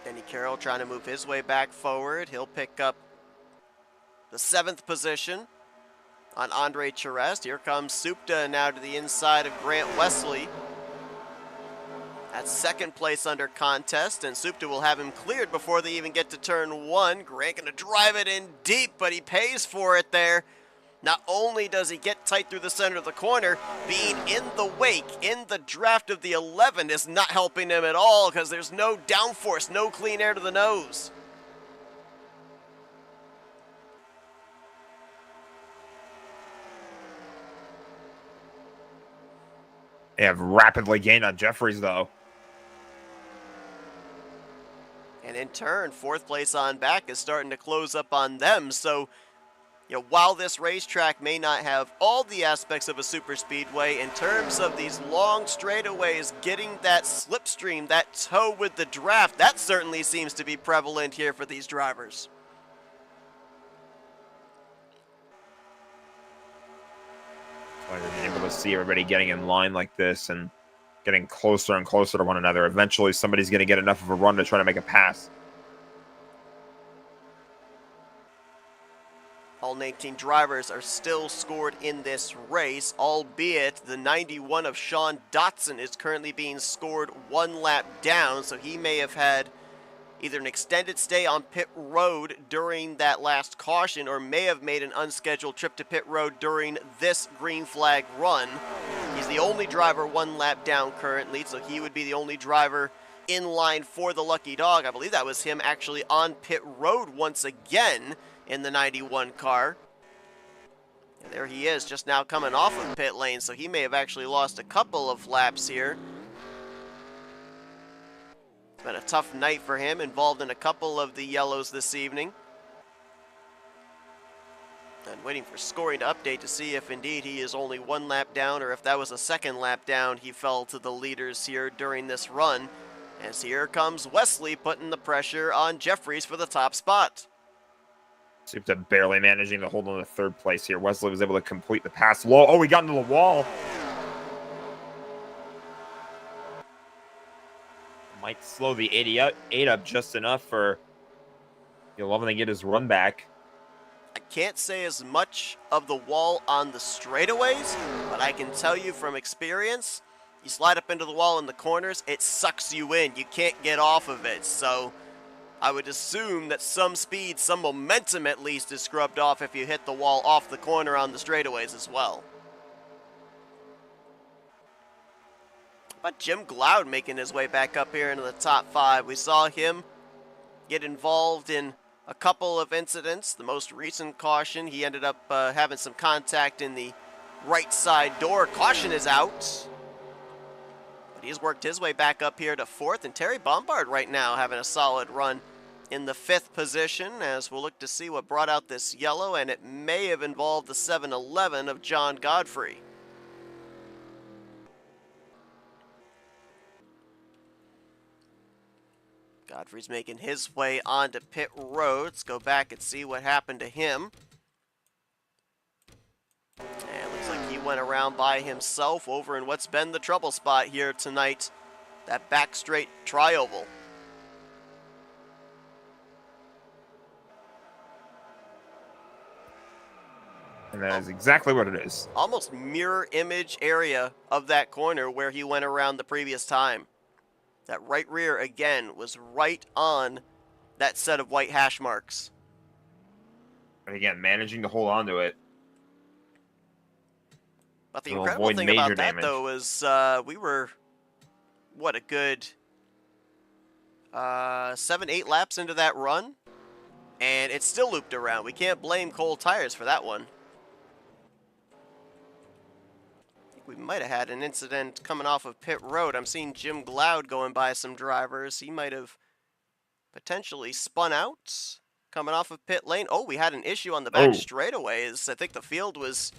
Denny Carroll trying to move his way back forward. He'll pick up the 7th position on Andre Charest. Here comes Supta now to the inside of Grant Wesley. That's second place under contest, and Supta will have him cleared before they even get to turn 1. Grant going to drive it in deep, but he pays for it there. Not only does he get tight through the center of the corner, being in the wake, in the draft of the 11 is not helping him at all because there's no downforce, no clean air to the nose. They have rapidly gained on Jeffries, though. And in turn, 4th place on back is starting to close up on them. So, while this racetrack may not have all the aspects of a super speedway, in terms of these long straightaways, getting that slipstream, that toe with the draft, that certainly seems to be prevalent here for these drivers. Like being able to see everybody getting in line like this and getting closer and closer to one another. Eventually, somebody's going to get enough of a run to try to make a pass. All 19 drivers are still scored in this race, albeit the 91 of Sean Dotson is currently being scored 1 lap down, so he may have had either an extended stay on pit road during that last caution or may have made an unscheduled trip to pit road during this green flag run. He's the only driver 1 lap down currently, so he would be the only driver in line for the lucky dog. I believe that was him actually on pit road once again in the 91 car. And there he is, just now coming off of pit lane, so he may have actually lost a couple of laps here. It's been a tough night for him, involved in a couple of the yellows this evening. And waiting for scoring to update to see if indeed he is only 1 lap down or if that was a 2nd lap down. He fell to the leaders here during this run. As here comes Wesley putting the pressure on Jeffries for the top spot. Supta barely managing to hold on to 3rd place here. Wesley was able to complete the pass low. Oh, he got into the wall. Might slow the 88 up just enough for the 11 to get his run back. I Can't say as much of the wall on the straightaways, but I can tell you from experience, you slide up into the wall in the corners, it sucks you in. You can't get off of it. So I would assume that some speed, some momentum at least, is scrubbed off if you hit the wall off the corner on the straightaways as well. But Jim Glaude making his way back up here into the top 5. We saw him get involved in a couple of incidents. The most recent caution, he ended up having some contact in the right side door. Caution is out. But he's worked his way back up here to 4th. And Terry Bombard right now having a solid run in the 5th position, as we'll look to see what brought out this yellow, and it may have involved the 7-Eleven of John Godfrey. Godfrey's making his way onto pit road. Let's go back and see what happened to him. And looks like he went around by himself over in what's been the trouble spot here tonight, that back straight tri-oval. And that is exactly what it is. Almost mirror image area of that corner where he went around the previous time. That right rear, again, was right on that set of white hash marks. And again, managing to hold on to it. But the incredible thing about that, though, is we were, what, a good 7-8 laps into that run, and it still looped around. We can't blame cold tires for that one. We might have had an incident coming off of pit road. I'm seeing Jim Glaude going by some drivers. He might have potentially spun out coming off of pit lane. Oh, we had an issue on the back straightaways. I think the field was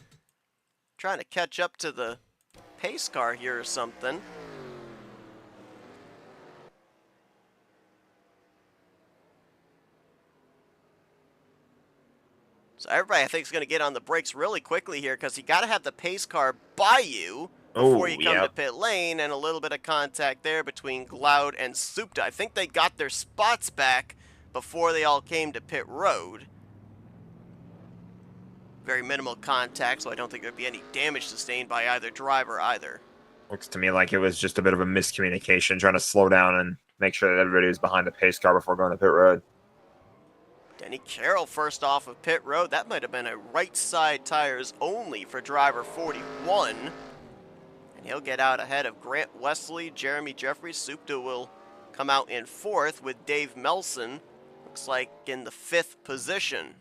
trying to catch up to the pace car here or something. So everybody, I think, is going to get on the brakes really quickly here, because you got to have the pace car by you before you come to pit lane, and a little bit of contact there between Glaude and Supta. I think they got their spots back before they all came to pit road. Very minimal contact, so I don't think there'd be any damage sustained by either driver either. Looks to me like it was just a bit of a miscommunication, trying to slow down and make sure that everybody was behind the pace car before going to pit road. Denny Carroll first off of pit road. That might have been a right side tires only for driver 41. And he'll get out ahead of Grant Wesley, Jeremy Jeffries. Supta will come out in 4th with Dave Melson. Looks like in the 5th position.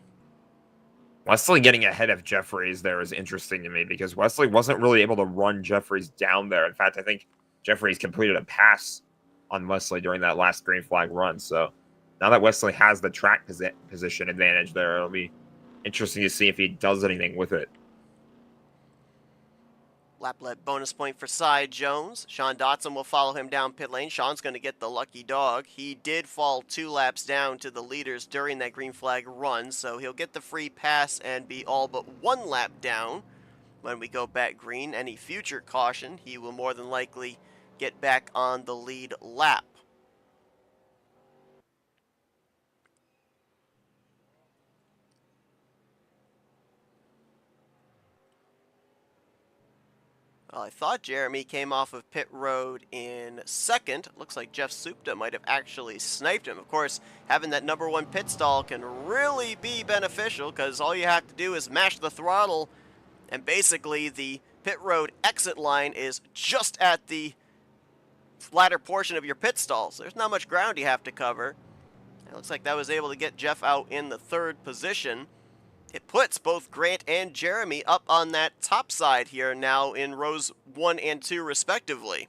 Wesley getting ahead of Jeffries there is interesting to me, because Wesley wasn't really able to run Jeffries down there. In fact, I think Jeffries completed a pass on Wesley during that last green flag run. So now that Wesley has the track position advantage there, it'll be interesting to see if he does anything with it. Lap-led bonus point for Cy Jones. Sean Dotson will follow him down pit lane. Sean's going to get the lucky dog. He did fall 2 laps down to the leaders during that green flag run, so he'll get the free pass and be all but 1 lap down when we go back green. Any future caution, he will more than likely get back on the lead lap. Well, I thought Jeremy came off of pit road in 2nd. Looks like Jeff Supta might have actually sniped him. Of course, having that number 1 pit stall can really be beneficial, because all you have to do is mash the throttle, and basically the pit road exit line is just at the latter portion of your pit stall. So there's not much ground you have to cover. It looks like that was able to get Jeff out in the 3rd position. It puts both Grant and Jeremy up on that top side here now in rows 1 and 2 respectively.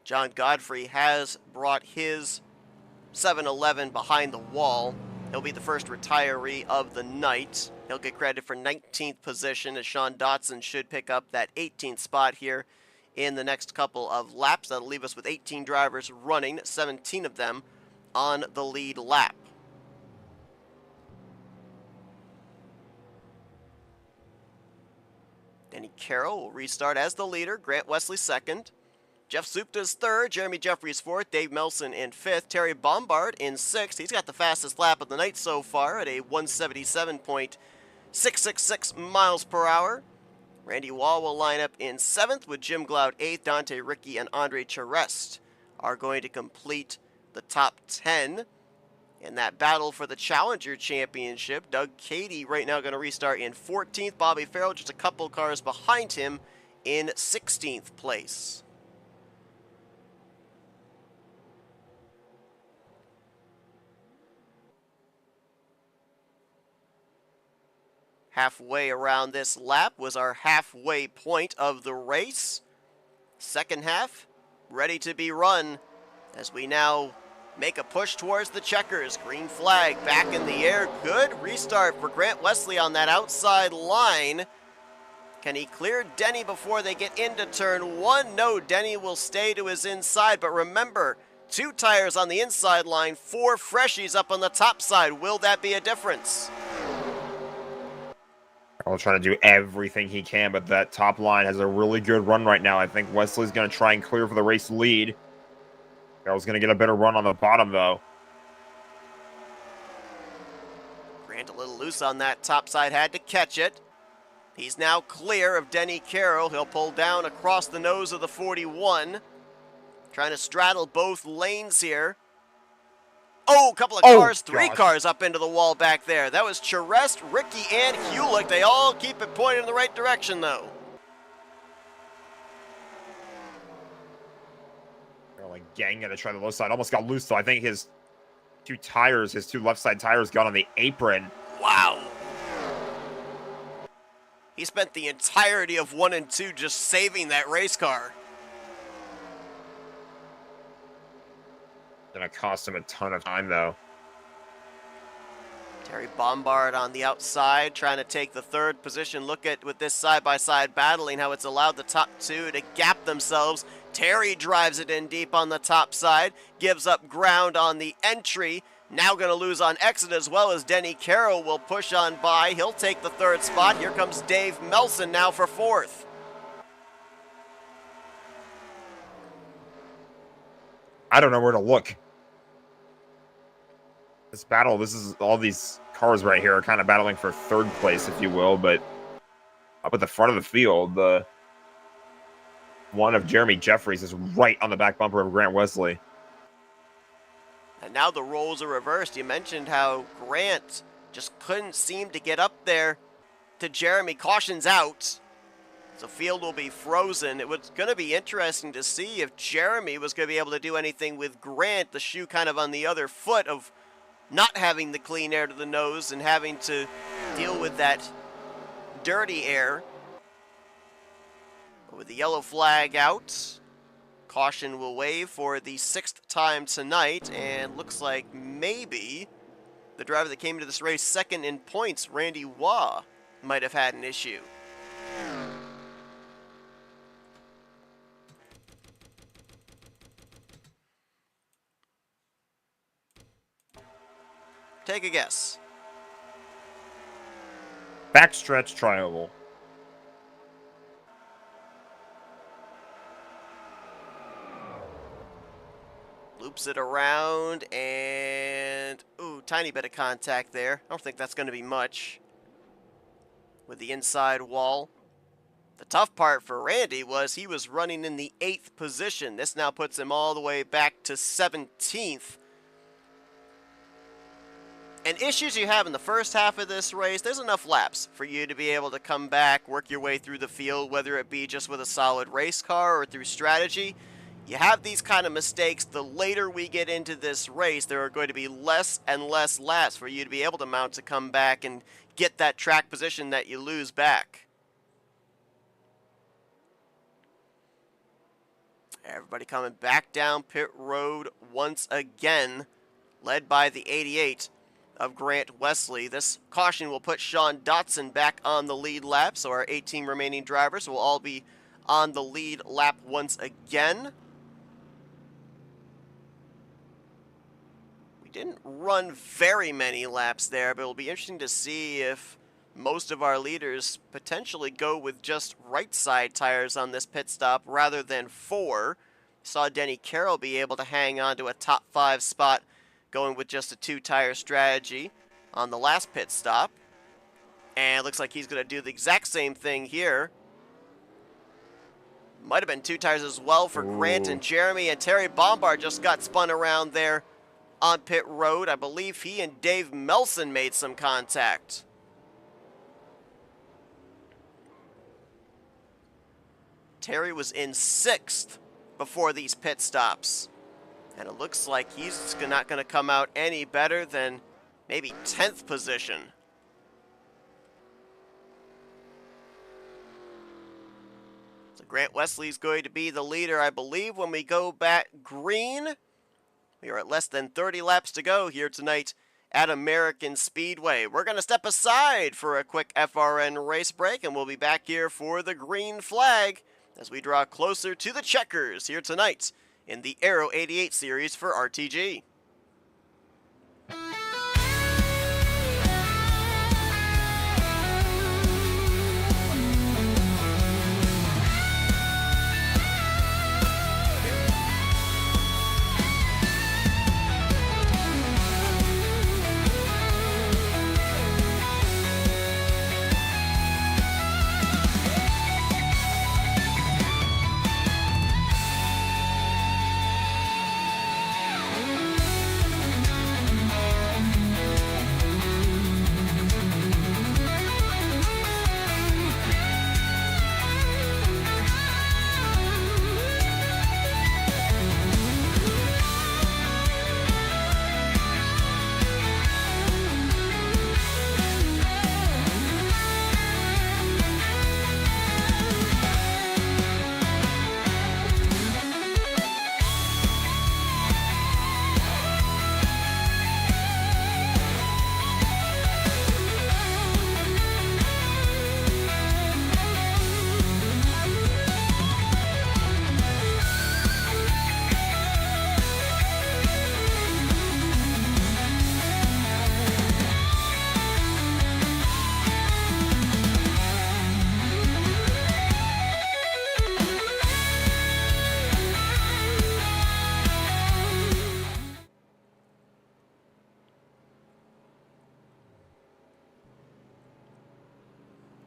John Godfrey has brought his 7-Eleven behind the wall. He'll be the first retiree of the night. He'll get credit for 19th position, as Sean Dotson should pick up that 18th spot here in the next couple of laps. That'll leave us with 18 drivers running, 17 of them on the lead lap. Denny Carroll will restart as the leader, Grant Wesley 2nd, Jeff Supta's third, Jeremy Jeffries fourth, Dave Melson in fifth, Terry Bombard in sixth. He's got the fastest lap of the night so far at a 177.666 miles per hour. Randy Wall will line up in seventh with Jim Gloud eighth. Dante Ricky and Andre Charest are going to complete the top 10 in that battle for the Challenger Championship. Doug Cady right now going to restart in 14th. Bobby Farrell just a couple cars behind him in 16th place. Halfway around this lap was our halfway point of the race. Second half ready to be run as we now make a push towards the checkers. Green flag back in the air. Good restart for Grant Wesley on that outside line. Can he clear Denny before they get into turn one? No, Denny will stay to his inside, but remember, 2 tires on the inside line, 4 freshies up on the top side. Will that be a difference? I'll try to do everything he can, but that top line has a really good run right now. I think Wesley's going to try and clear for the race lead. Carroll's going to get a better run on the bottom, though. Grant a little loose on that top side, had to catch it. He's now clear of Denny Carroll. He'll pull down across the nose of the 41. Trying to straddle both lanes here. Oh, a couple of cars, 3 cars up into the wall back there. That was Charest, Ricky, and Hewlick. They all keep it pointed in the right direction, though. Gang gonna try the low side. Almost got loose, though. I think his 2 tires, his 2 left side tires got on the apron. Wow. He spent the entirety of 1 and 2 just saving that race car. Gonna cost him a ton of time, though. Terry Bombard on the outside, trying to take the 3rd position. Look at with this side-by-side battling, how it's allowed the top 2 to gap themselves. Terry drives it in deep on the top side, gives up ground on the entry. Now going to lose on exit as well as Denny Carroll will push on by. He'll take the 3rd spot. Here comes Dave Melson now for 4th. I don't know where to look. This battle, this is all these cars right here are kind of battling for 3rd place, if you will, but up at the front of the field, the one of Jeremy Jeffries is right on the back bumper of Grant Wesley. And now the roles are reversed. You mentioned how Grant just couldn't seem to get up there to Jeremy. Caution's out. So field will be frozen. It was going to be interesting to see if Jeremy was going to be able to do anything with Grant, the shoe kind of on the other foot of not having the clean air to the nose and having to deal with that dirty air. But with the yellow flag out, caution will wave for the 6th time tonight, and looks like maybe the driver that came into this race 2nd in points, Randy Waugh, might have had an issue. Take a guess. Backstretch trioval. Loops it around, and ooh, tiny bit of contact there. I don't think that's going to be much with the inside wall. The tough part for Randy was he was running in the 8th position. This now puts him all the way back to 17th. And issues you have in the first half of this race, there's enough laps for you to be able to come back, work your way through the field, whether it be just with a solid race car or through strategy. You have these kind of mistakes, the later we get into this race, there are going to be less and less laps for you to be able to mount to come back and get that track position that you lose back. Everybody coming back down pit road once again, led by the 88 of Grant Wesley. This caution will put Sean Dotson back on the lead lap, so our 18 remaining drivers will all be on the lead lap once again. We didn't run very many laps there, but it'll be interesting to see if most of our leaders potentially go with just right side tires on this pit stop rather than 4. Saw Denny Carroll be able to hang on to a top 5 spot going with just a 2-tire strategy on the last pit stop. And it looks like he's going to do the exact same thing here. Might have been 2 tires as well for Grant and Jeremy, and Terry Bombard just got spun around there on pit road. I believe he and Dave Melson made some contact. Terry was in 6th before these pit stops. And it looks like he's not going to come out any better than maybe 10th position. So Grant Wesley's going to be the leader, I believe, when we go back green. We are at less than 30 laps to go here tonight at American Speedway. We're going to step aside for a quick FRN race break, and we'll be back here for the green flag as we draw closer to the checkers here tonight in the Aero88 series for RTG.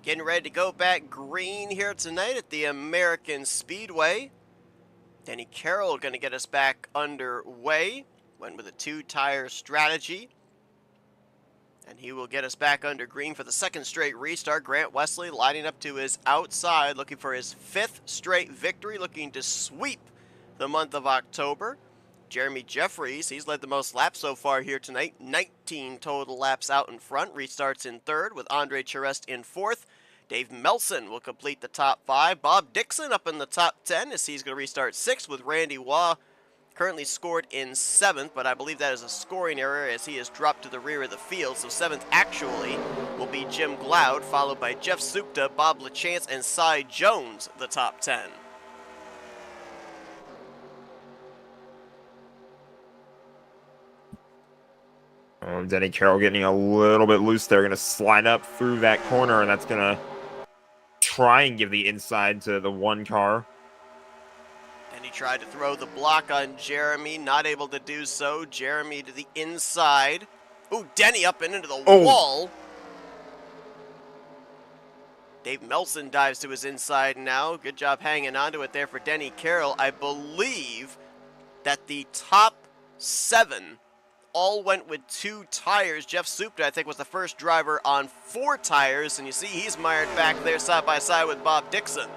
Getting ready to go back green here tonight at the American Speedway. Denny Carroll going to get us back underway. Went with a 2-tire strategy. And he will get us back under green for the second straight restart. Grant Wesley lining up to his outside, looking for his 5th straight victory, looking to sweep the month of October. Jeremy Jeffries, he's led the most laps so far here tonight. 19 total laps out in front. Restarts in 3rd with Andre Charest in 4th. Dave Melson will complete the top 5. Bob Dixon up in the top 10 as he's going to restart 6th with Randy Waugh currently scored in 7th, but I believe that is a scoring error as he has dropped to the rear of the field. So 7th actually will be Jim Gloud, followed by Jeff Supta, Bob LaChance, and Cy Jones, the top 10. Denny Carroll getting a little bit loose there. Going to slide up through that corner, and that's going to try and give the inside to the 1 car. And he tried to throw the block on Jeremy, not able to do so. Jeremy to the inside. Ooh, Denny up and into the wall. Dave Melson dives to his inside now. Good job hanging onto it there for Denny Carroll. I believe that the top 7 all went with 2 tires. Jeff Supta, I think, was the first driver on 4 tires, and you see he's mired back there side by side with Bob Dixon.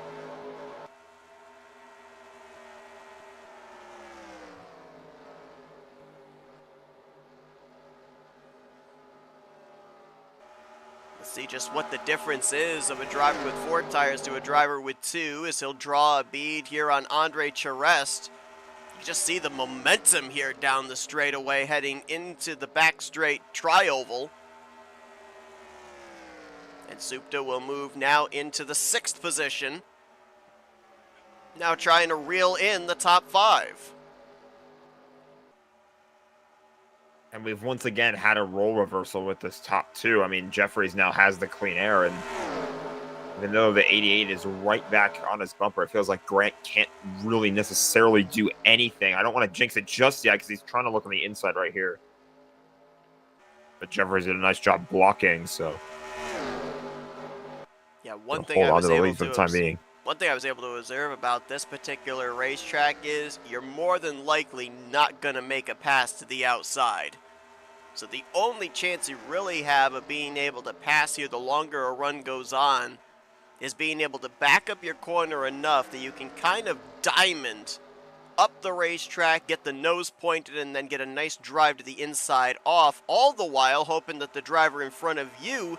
Let's see just what the difference is of a driver with 4 tires to a driver with 2 as he'll draw a bead here on Andre Charest. You just see the momentum here down the straightaway heading into the back straight tri-oval. And Supta will move now into the 6th position. Now trying to reel in the top 5. And we've once again had a role reversal with this top 2. I mean, Jeffries now has the clean air, and Even though the 88 is right back on his bumper, it feels like Grant can't really necessarily do anything. I don't want to jinx it just yet because he's trying to look on the inside right here. But Jeffries did a nice job blocking, so. Yeah, one thing I was able to for the time being. One thing I was able to observe about this particular racetrack is you're more than likely not going to make a pass to the outside. So the only chance you really have of being able to pass here the longer a run goes on is being able to back up your corner enough that you can kind of diamond up the racetrack, get the nose pointed, and then get a nice drive to the inside off, all the while hoping that the driver in front of you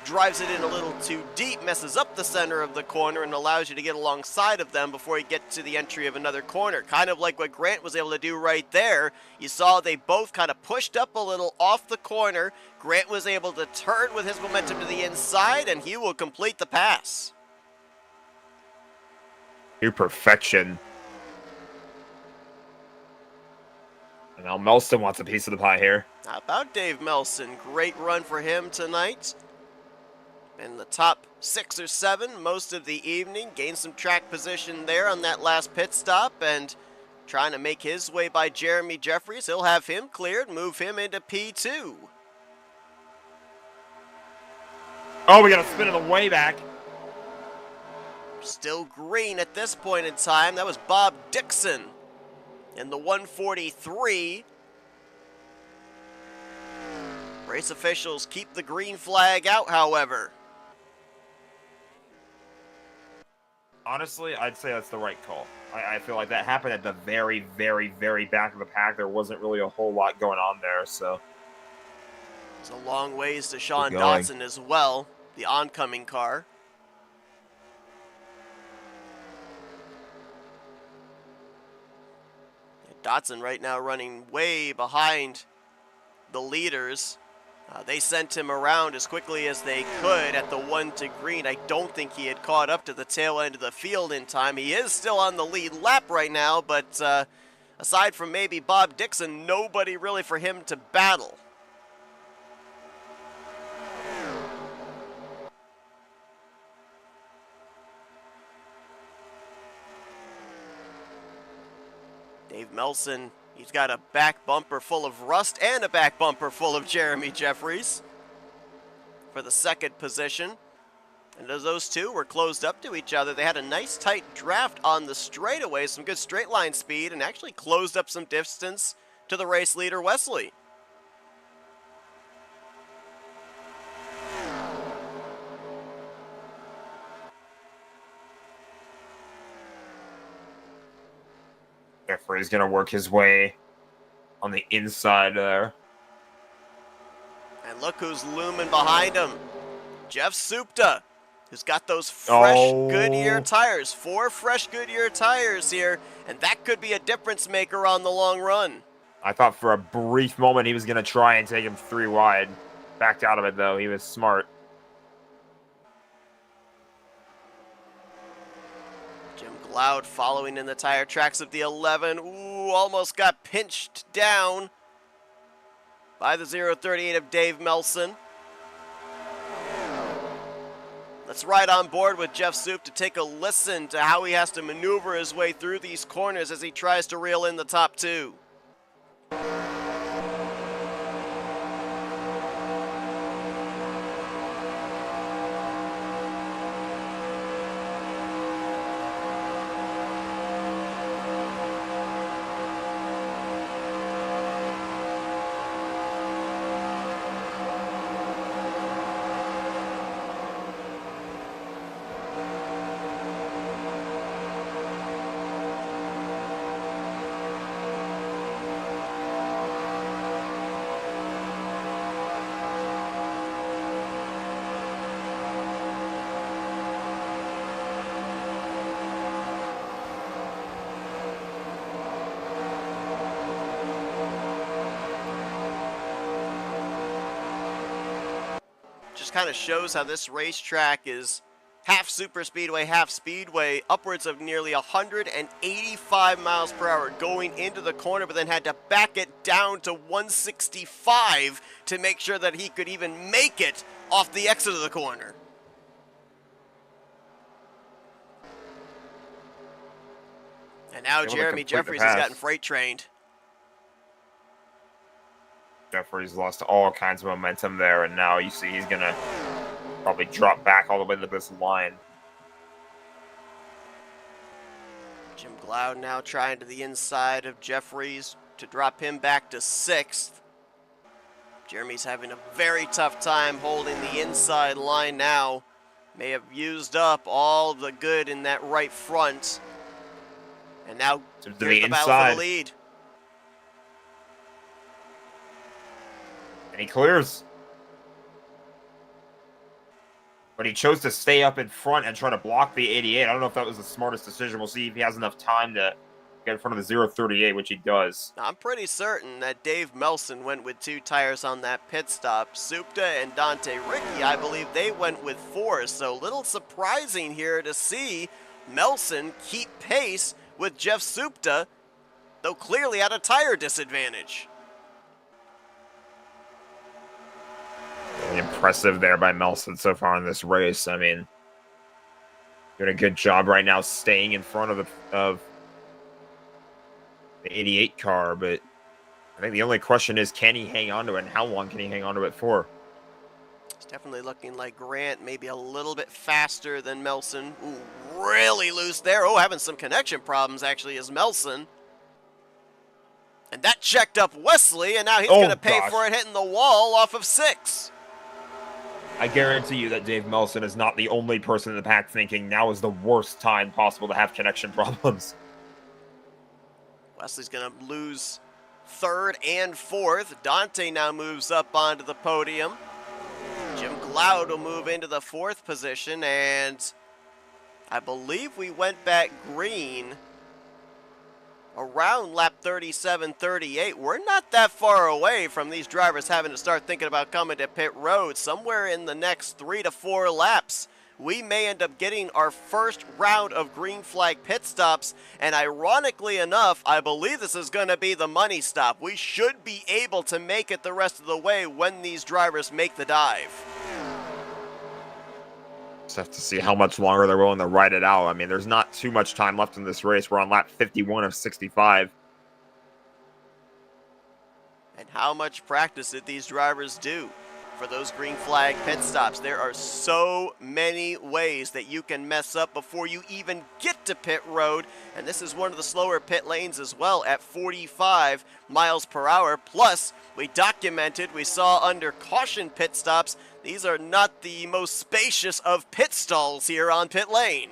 drives it in a little too deep, messes up the center of the corner, and allows you to get alongside of them before you get to the entry of another corner. Kind of like what Grant was able to do right there. You saw they both kind of pushed up a little off the corner. Grant was able to turn with his momentum to the inside, and he will complete the pass. Near perfection. And now Melson wants a piece of the pie here. How about Dave Melson? Great run for him tonight. In the top 6 or 7 most of the evening. Gained some track position there on that last pit stop and trying to make his way by Jeremy Jeffries. He'll have him cleared, move him into P2. Oh, we got a spin in the way back. Still green at this point in time. That was Bob Dixon in the 143. Race officials keep the green flag out, however. Honestly, I'd say that's the right call. I feel like that happened at the very, very, very back of the pack. There wasn't really a whole lot going on there, so. It's a long ways to Sean Dotson as well, the oncoming car. Dotson right now running way behind the leaders. They sent him around as quickly as they could at the 1 to green. I don't think he had caught up to the tail end of the field in time. He is still on the lead lap right now, but aside from maybe Bob Dixon, nobody really for him to battle. Dave Melson, he's got a back bumper full of rust and a back bumper full of Jeremy Jeffries for the second position. And as those two were closed up to each other, they had a nice tight draft on the straightaway, some good straight line speed, and actually closed up some distance to the race leader, Wesley. Jeffrey's going to work his way on the inside there. And look who's looming behind him. Jeff Supta, who's got those fresh Goodyear tires. 4 fresh Goodyear tires here, and that could be a difference maker on the long run. I thought for a brief moment he was going to try and take him 3 wide. Backed out of it, though. He was smart. Loud following in the tire tracks of the 11. Ooh, almost got pinched down by the 038 of Dave Melson. Let's ride on board with Jeff Soup to take a listen to how he has to maneuver his way through these corners as he tries to reel in the top 2. Kind of shows how this racetrack is half super speedway, half speedway, upwards of nearly 185 miles per hour going into the corner, but then had to back it down to 165 to make sure that he could even make it off the exit of the corner. And now able to Jeremy complete the Jeffries has gotten pass. freight trained. Jeffries lost all kinds of momentum there, and now you see he's going to probably drop back all the way to this line. Jim Glaude now trying to the inside of Jeffries to drop him back to 6th. Jeremy's having a very tough time holding the inside line now. May have used up all the good in that right front. And now here's the battle for the lead. And he clears. But he chose to stay up in front and try to block the 88. I don't know if that was the smartest decision. We'll see if he has enough time to get in front of the 038, which he does. I'm pretty certain that Dave Melson went with 2 tires on that pit stop. Supta and Dante Ricci, I believe they went with 4. So a little surprising here to see Melson keep pace with Jeff Supta, though clearly at a tire disadvantage. Really impressive there by Melson so far in this race. I mean, doing a good job right now staying in front of the 88 car, but I think the only question is, can he hang on to it, and how long can he hang on to it for? It's definitely looking like Grant maybe a little bit faster than Melson. Ooh, really loose there. Oh, having some connection problems actually is Melson. And that checked up Wesley, and now he's going to pay for it hitting the wall off of 6. I guarantee you that Dave Melson is not the only person in the pack thinking now is the worst time possible to have connection problems. Wesley's going to lose 3rd and 4th. Dante now moves up onto the podium. Jim Glaude will move into the 4th position, and I believe we went back green around lap 37, 38. We're not that far away from these drivers having to start thinking about coming to pit road. Somewhere in the next 3 to 4 laps, we may end up getting our first round of green flag pit stops. And ironically enough, I believe this is going to be the money stop. We should be able to make it the rest of the way when these drivers make the dive. Just have to see how much longer they're willing to ride it out. I mean, there's not too much time left in this race. We're on lap 51 of 65. And how much practice did these drivers do for those green flag pit stops? There are so many ways that you can mess up before you even get to pit road. And this is one of the slower pit lanes as well at 45 miles per hour. Plus, we saw under caution pit stops, these are not the most spacious of pit stalls here on pit lane.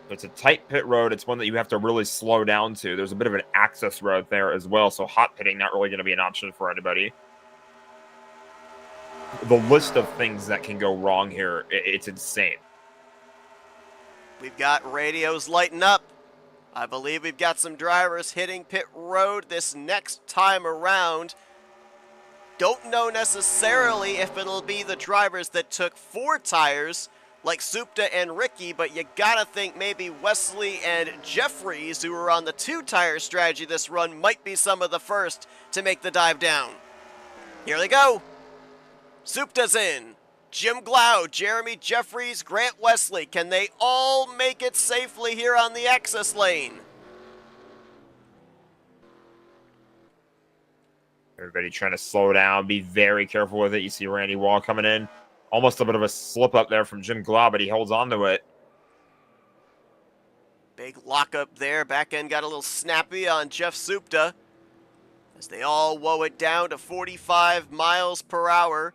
It's a tight pit road. It's one that you have to really slow down to. There's a bit of an access road there as well, so hot pitting not really going to be an option for anybody. The list of things that can go wrong here, it's insane. We've got radios lighting up. I believe we've got some drivers hitting pit road this next time around. Don't know necessarily if it'll be the drivers that took 4 tires like Supta and Ricci, but you gotta think maybe Wesley and Jeffries, who were on the 2-tire strategy this run, might be some of the first to make the dive down. Here they go. Supta's in. Jim Glaude, Jeremy Jeffries, Grant Wesley. Can they all make it safely here on the access lane? Everybody trying to slow down, be very careful with it. You see Randy Wall coming in. Almost a bit of a slip up there from Jim Glaude, but he holds on to it. Big lockup there. Back end got a little snappy on Jeff Supta as they all woe it down to 45 miles per hour.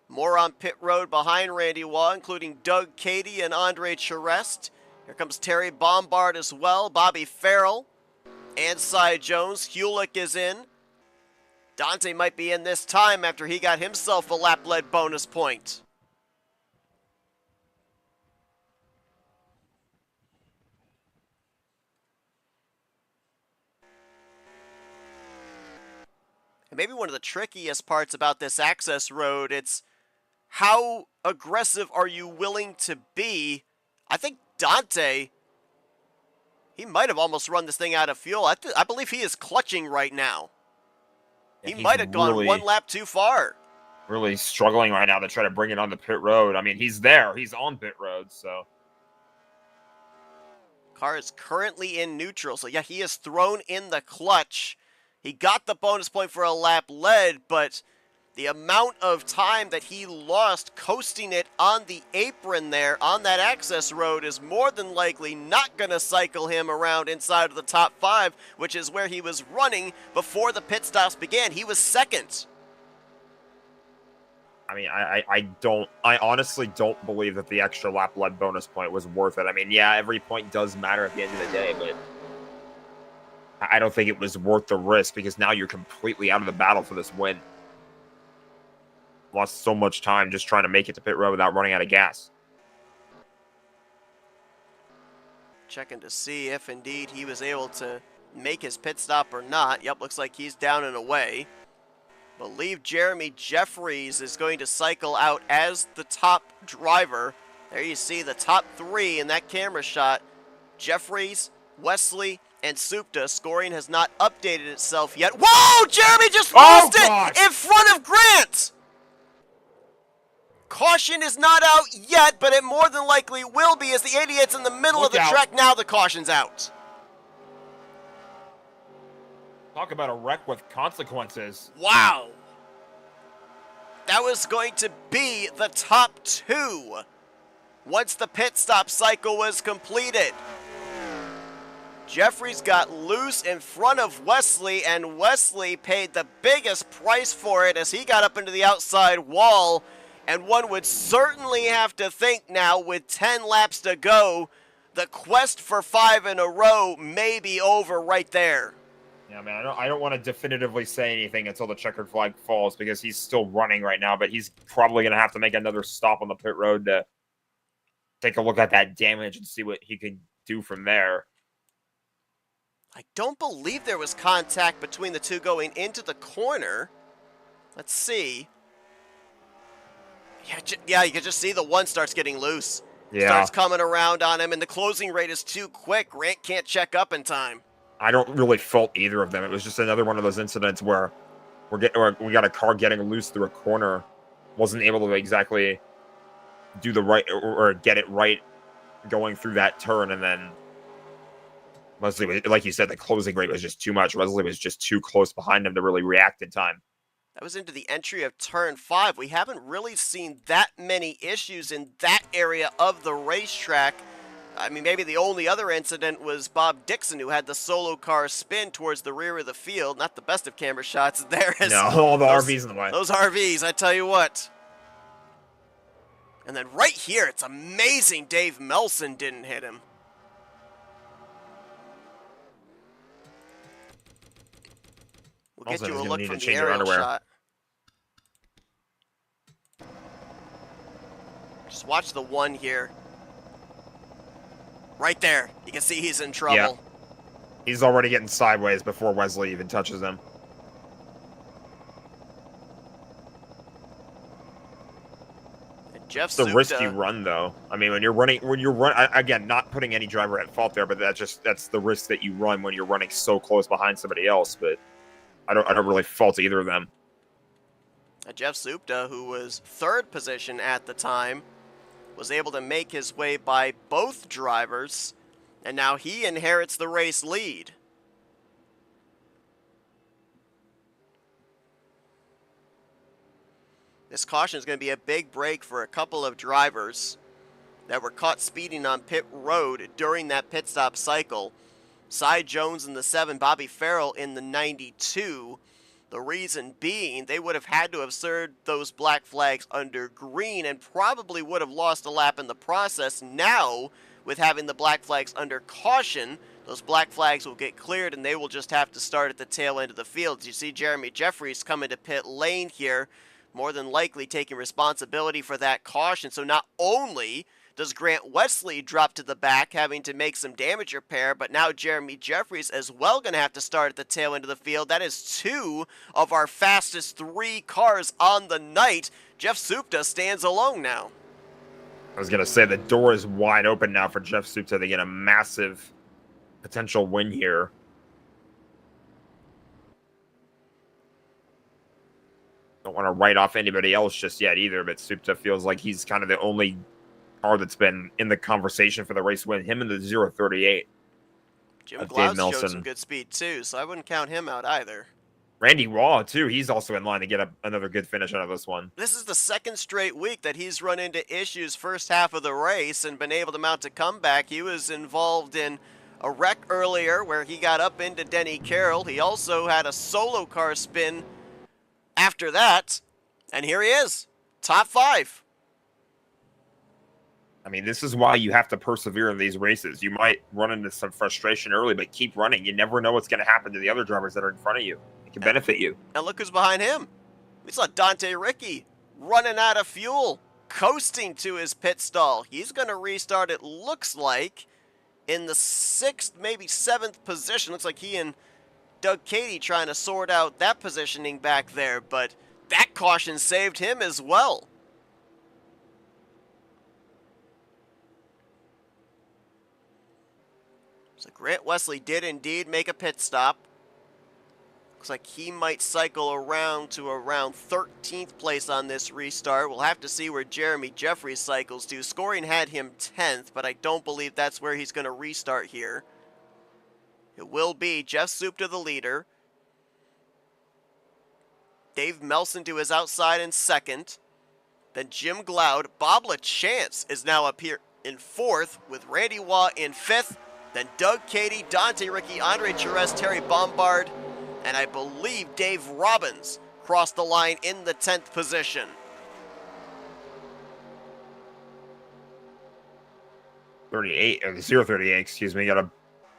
More on pit road behind Randy Wall, including Doug Cady and Andre Charest. Here comes Terry Bombard as well, Bobby Farrell, and Cy Jones. Hewlick is in. Dante might be in this time after he got himself a lap-led bonus point. And maybe one of the trickiest parts about this access road, it's how aggressive are you willing to be? I think Dante, he might have almost run this thing out of fuel. I believe he is clutching right now. He might have gone 1 lap too far. Really struggling right now to try to bring it on the pit road. I mean, he's there. He's on pit road, so. Car is currently in neutral, so yeah, he is thrown in the clutch. He got the bonus point for a lap led, but the amount of time that he lost coasting it on the apron there on that access road is more than likely not going to cycle him around inside of the top 5, which is where he was running before the pit stops began. He was second. I mean, I honestly don't believe that the extra lap lead bonus point was worth it. I mean, yeah, every point does matter at the end of the day, but I don't think it was worth the risk because now you're completely out of the battle for this win. Lost so much time just trying to make it to pit road without running out of gas. Checking to see if indeed he was able to make his pit stop or not. Yep, looks like he's down and away. Believe Jeremy Jeffries is going to cycle out as the top driver. There you see the top 3 in that camera shot. Jeffries, Wesley, and Supta. Scoring has not updated itself yet. Whoa! Jeremy just lost it in front of Grant! Caution is not out yet, but it more than likely will be as the 88's in the middle of the track. Now the caution's out. Talk about a wreck with consequences. Wow. That was going to be the top 2 once the pit stop cycle was completed. Jeffries got loose in front of Wesley, and Wesley paid the biggest price for it as he got up into the outside wall. And one would certainly have to think now, with 10 laps to go, the quest for 5 in a row may be over right there. Yeah, man, I don't want to definitively say anything until the checkered flag falls because he's still running right now, but he's probably going to have to make another stop on the pit road to take a look at that damage and see what he can do from there. I don't believe there was contact between the two going into the corner. Let's see. Yeah, you can just see the one starts getting loose. Yeah. Starts coming around on him, and the closing rate is too quick. Grant can't check up in time. I don't really fault either of them. It was just another one of those incidents where we got a car getting loose through a corner, wasn't able to exactly do the right or get it right going through that turn, and then Wesley, like you said, the closing rate was just too much. Wesley was just too close behind him to really react in time. That was into the entry of turn 5. We haven't really seen that many issues in that area of the racetrack. I mean, maybe the only other incident was Bob Dixon, who had the solo car spin towards the rear of the field. Not the best of camera shots there. No, all the RVs in the way. Those RVs, I tell you what. And then right here, it's amazing Dave Melson didn't hit him. We'll get you a look from the aerial shot. Just watch the one here. Right there. You can see he's in trouble. Yeah. He's already getting sideways before Wesley even touches him. And Jeff It's the risk you run, though. I mean, when you're running, again, not putting any driver at fault there, but that's the risk that you run when you're running so close behind somebody else. But I don't really fault either of them. Jeff Supta, who was 3rd position at the time, was able to make his way by both drivers, and now he inherits the race lead. This caution is going to be a big break for a couple of drivers that were caught speeding on pit road during that pit stop cycle. Cy Jones in the 7, Bobby Farrell in the 92. The reason being, they would have had to have served those black flags under green and probably would have lost a lap in the process. Now, with having the black flags under caution, those black flags will get cleared and they will just have to start at the tail end of the field. You see Jeremy Jeffries coming to pit lane here, more than likely taking responsibility for that caution. So not only does Grant Wesley drop to the back, having to make some damage repair, but now Jeremy Jeffries as well going to have to start at the tail end of the field. That is 2 of our fastest 3 cars on the night. Jeff Supta stands alone now. I was going to say, the door is wide open now for Jeff Supta to get a massive potential win here. Don't want to write off anybody else just yet either, but Supta feels like he's kind of the only car that's been in the conversation for the race win. Him and the 038 Jim of Dave Glaude showed some Nelson. good speed too, so I wouldn't count him out either. Randy Waugh, too. He's also in line to get another good finish out of this one. This is the second straight week that he's run into issues first half of the race and been able to mount a comeback. He was involved in a wreck earlier where he got up into Denny Carroll. He also had a solo car spin after that. And here he is, top 5. I mean, this is why you have to persevere in these races. You might run into some frustration early, but keep running. You never know what's going to happen to the other drivers that are in front of you. It can benefit you. And look who's behind him. We saw Dante Ricci running out of fuel, coasting to his pit stall. He's going to restart, it looks like, in the 6th, maybe 7th position. Looks like he and Doug Cady trying to sort out that positioning back there, but that caution saved him as well. So Grant Wesley did indeed make a pit stop. Looks like he might cycle around to around 13th place on this restart. We'll have to see where Jeremy Jeffries cycles to. Scoring had him 10th, but I don't believe that's where he's going to restart here. It will be Jeff Soup to the leader. Dave Melson to his outside in 2nd. Then Jim Glaude. Bob LaChance is now up here in 4th with Randy Waugh in 5th. Then Doug Cady, Dante Ricci, Andre Charest, Terry Bombard, and I believe Dave Robbins crossed the line in the 10th position. 38, or the 038, excuse me, got a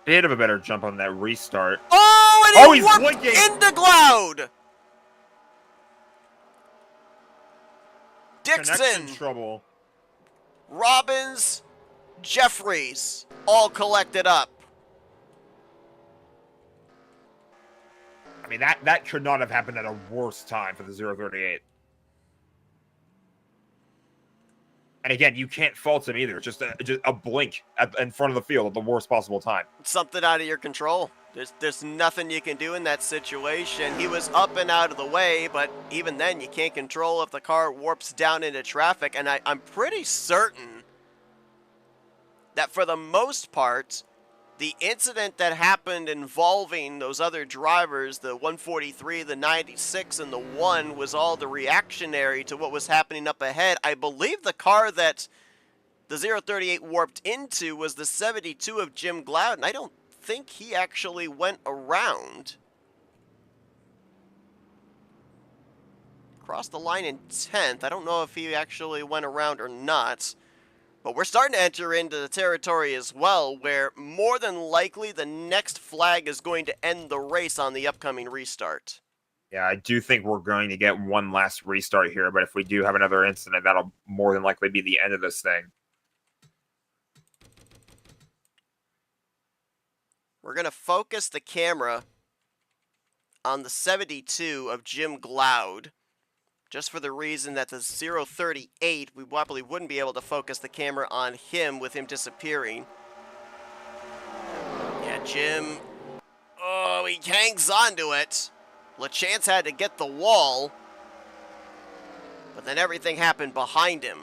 bit of a better jump on that restart. Oh, and he he's worked blinking into Glaude! Connection Dixon, trouble. Robbins, Jeffries, all collected up. I mean, that could not have happened at a worse time for the 038. And again, you can't fault him either. Just a blink in front of the field at the worst possible time. Something out of your control. There's nothing you can do in that situation. He was up and out of the way, but even then you can't control if the car warps down into traffic. And I'm pretty certain that for the most part, the incident that happened involving those other drivers, the 143, the 96, and the 1, was all the reactionary to what was happening up ahead. I believe the car that the 038 warped into was the 72 of Jim Glaude, and I don't think he actually went around. Crossed the line in 10th. I don't know if he actually went around or not. But we're starting to enter into the territory as well, where more than likely the next flag is going to end the race on the upcoming restart. Yeah, I do think we're going to get one last restart here, but if we do have another incident, that'll more than likely be the end of this thing. We're going to focus the camera on the 72 of Jim Glaude, just for the reason that the 038, we probably wouldn't be able to focus the camera on him with him disappearing. Yeah, Jim, oh, he hangs on to it. LaChance had to get the wall, but then everything happened behind him.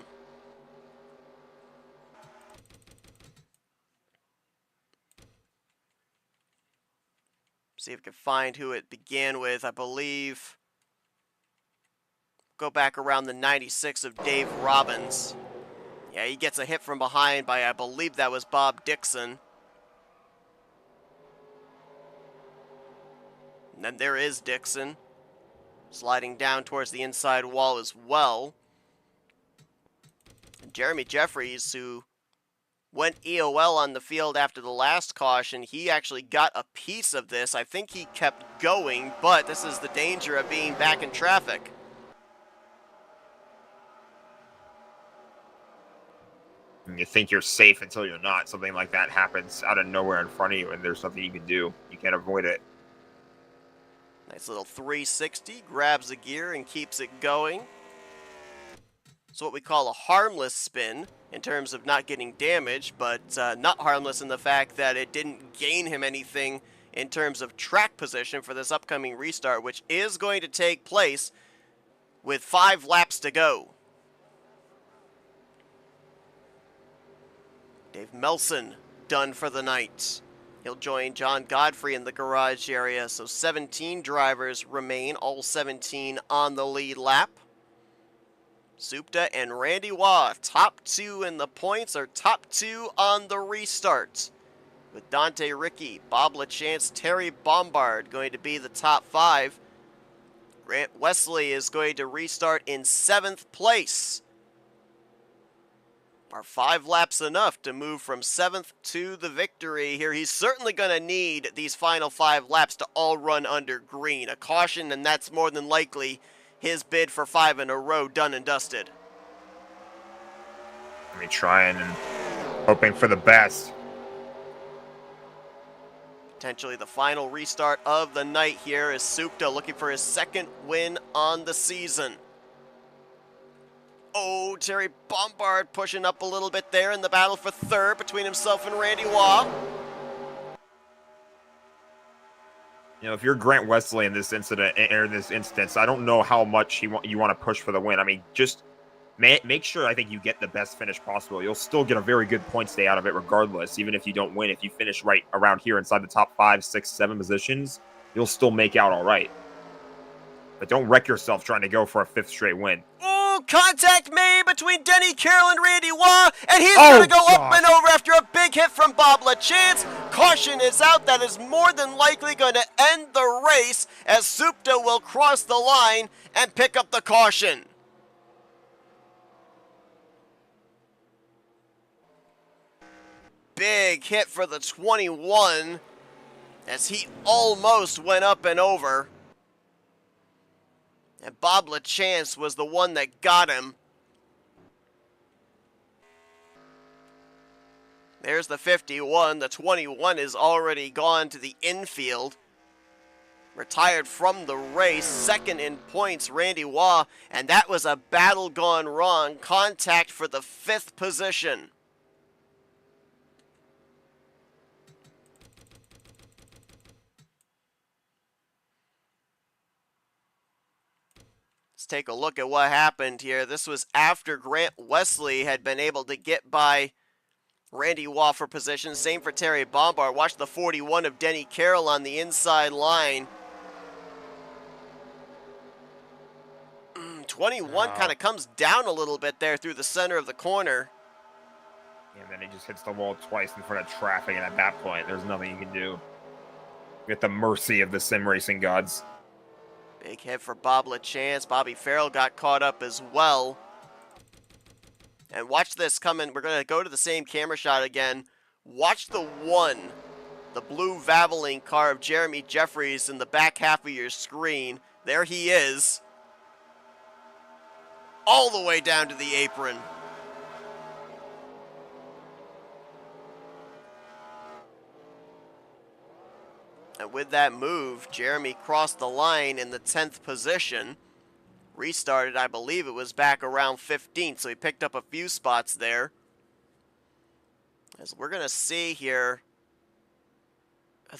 See if we can find who it began with. I believe, go back around the 96 of Dave Robbins. Yeah, he gets a hit from behind by, I believe that was Bob Dixon. And then there is Dixon, sliding down towards the inside wall as well. And Jeremy Jeffries, who went EOL on the field after the last caution, he actually got a piece of this. I think he kept going, but this is the danger of being back in traffic. You think you're safe until you're not. Something like that happens out of nowhere in front of you, and there's nothing you can do. You can't avoid it. Nice little 360, grabs the gear and keeps it going. It's what we call a harmless spin in terms of not getting damaged, but not harmless in the fact that it didn't gain him anything in terms of track position for this upcoming restart, which is going to take place with 5 laps to go. Dave Melson done for the night. He'll join John Godfrey in the garage area, so 17 drivers remain, all 17 on the lead lap. Supta and Randy Waugh, top 2 in the points, or top 2 on the restart. With Dante Ricky, Bob LaChance, Terry Bombard going to be the top 5. Grant Wesley is going to restart in 7th place. Are 5 laps enough to move from 7th to the victory here? He's certainly going to need these final 5 laps to all run under green. A caution, and that's more than likely his bid for 5 in a row done and dusted. I mean, trying and hoping for the best. Potentially the final restart of the night here is Supta looking for his 2nd win on the season. Oh, Terry Bombard pushing up a little bit there in the battle for 3rd between himself and Randy Waugh. You know, if you're Grant Wesley in this instance, I don't know how much you want to push for the win. I mean, just make sure I think you get the best finish possible. You'll still get a very good point stay out of it regardless, even if you don't win. If you finish right around here inside the top 5, 6, 7 positions, you'll still make out all right. But don't wreck yourself trying to go for a 5th straight win. Oh, contact made between Denny Carroll and Randy Waugh, and he's going to go up and over after a big hit from Bob LaChance. Caution is out. That is more than likely going to end the race as Supta will cross the line and pick up the caution. Big hit for the 21 as he almost went up and over. And Bob LaChance was the one that got him. There's the 51. The 21 is already gone to the infield. Retired from the race. 2nd in points, Randy Waugh. And that was a battle gone wrong. Contact for the 5th position. Let's take a look at what happened here. This was after Grant Wesley had been able to get by Randy Waugh for position. Same for Terry Bombard. Watch the 41 of Denny Carroll on the inside line. 21 kind of comes down a little bit there through the center of the corner. And then he just hits the wall twice in front of traffic, and at that point, there's nothing you can do. You're at the mercy of the sim racing gods. Big hit for Bob LaChance. Bobby Farrell got caught up as well. And watch this coming. We're going to go to the same camera shot again. Watch the 1, the blue Valvoline car of Jeremy Jeffries in the back half of your screen. There he is. All the way down to the apron. And with that move, Jeremy crossed the line in the 10th position. Restarted, I believe it was back around 15th, so he picked up a few spots there. As we're going to see here,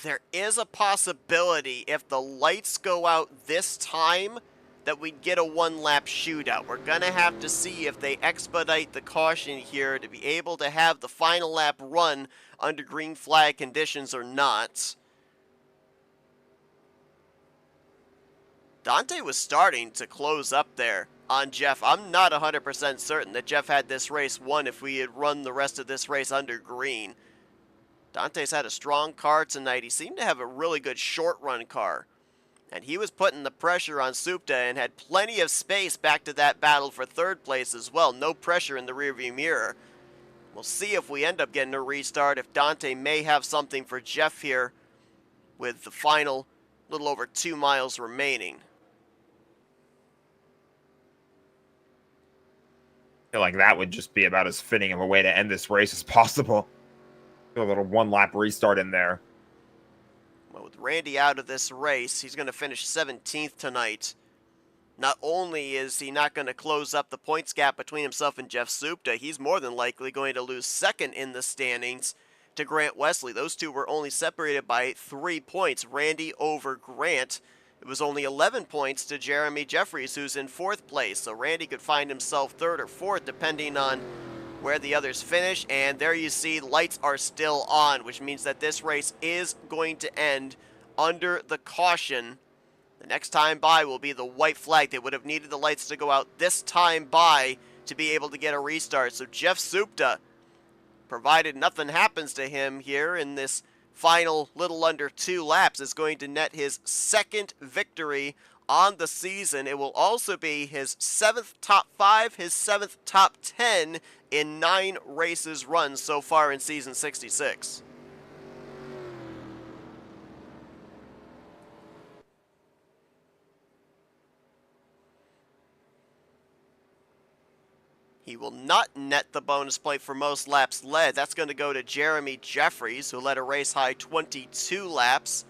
there is a possibility if the lights go out this time that we'd get a 1-lap shootout. We're going to have to see if they expedite the caution here to be able to have the final lap run under green flag conditions or not. Dante was starting to close up there on Jeff. I'm not 100% certain that Jeff had this race won if we had run the rest of this race under green. Dante's had a strong car tonight. He seemed to have a really good short run car. And he was putting the pressure on Supta and had plenty of space back to that battle for 3rd place as well. No pressure in the rearview mirror. We'll see if we end up getting a restart, if Dante may have something for Jeff here with the final little over 2 miles remaining. I feel like that would just be about as fitting of a way to end this race as possible. A little 1-lap restart in there. Well, with Randy out of this race, he's going to finish 17th tonight. Not only is he not going to close up the points gap between himself and Jeff Supta, he's more than likely going to lose 2nd in the standings to Grant Wesley. Those two were only separated by 3 points. Randy over Grant. It was only 11 points to Jeremy Jeffries, who's in 4th place. So Randy could find himself 3rd or 4th, depending on where the others finish, and there you see lights are still on, which means that this race is going to end under the caution. The next time by will be the white flag. They would have needed the lights to go out this time by to be able to get a restart. So Jeff Supta, provided nothing happens to him here in this final little under 2 laps, is going to net his 2nd victory on the season. It will also be his 7th top 5, his 7th top 10 in 9 races run so far in season 66. He will not net the bonus point for most laps led. That's going to go to Jeremy Jeffries, who led a race high 22 laps.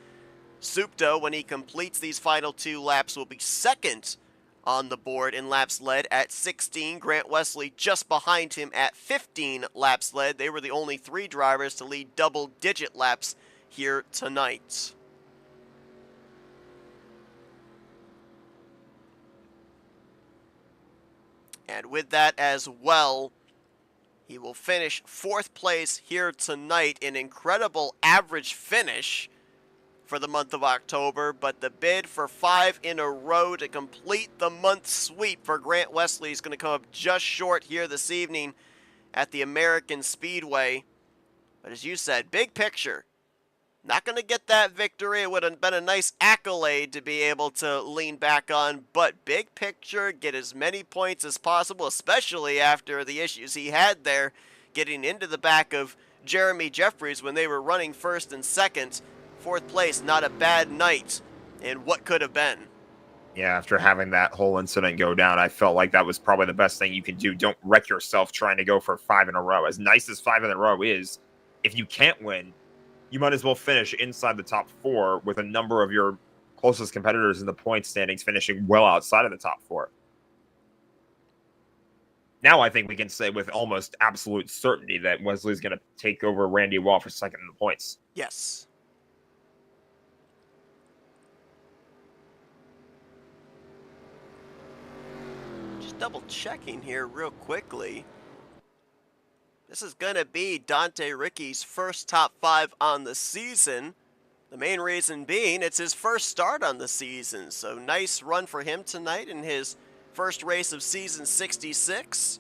Supta, when he completes these final 2 laps, will be 2nd on the board in laps led at 16. Grant Wesley just behind him at 15 laps led. They were the only 3 drivers to lead double-digit laps here tonight. And with that as well, he will finish 4th place here tonight. An incredible average finish for the month of October, but the bid for 5 in a row to complete the month sweep for Grant Wesley is going to come up just short here this evening at the American Speedway. But as you said, big picture. Not going to get that victory. It would have been a nice accolade to be able to lean back on, but big picture, get as many points as possible, especially after the issues he had there getting into the back of Jeremy Jeffries when they were running 1st and 2nd. 4th place, not a bad night in what could have been. Yeah, after having that whole incident go down, I felt like that was probably the best thing you can do. Don't wreck yourself trying to go for 5 in a row. As nice as 5 in a row is, if you can't win, you might as well finish inside the top 4 with a number of your closest competitors in the point standings finishing well outside of the top 4. Now I think we can say with almost absolute certainty that Wesley's going to take over Randy Wall for 2nd in the points. Yes. Just double checking here real quickly. This is going to be Dante Ricci's 1st top 5 on the season. The main reason being it's his 1st start on the season. So nice run for him tonight in his 1st race of season 66.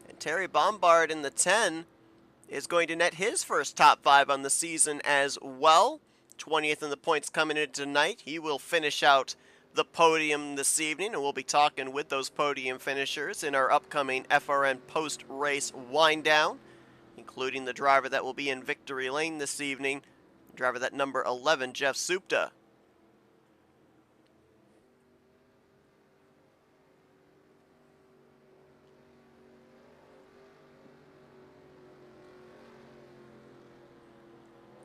And Terry Bombard in the 10 is going to net his 1st top 5 on the season as well. 20th in the points coming in tonight. He will finish out the podium this evening, and we'll be talking with those podium finishers in our upcoming FRN post-race wind-down, including the driver that will be in victory lane this evening, driver that number 11, Jeff Supta.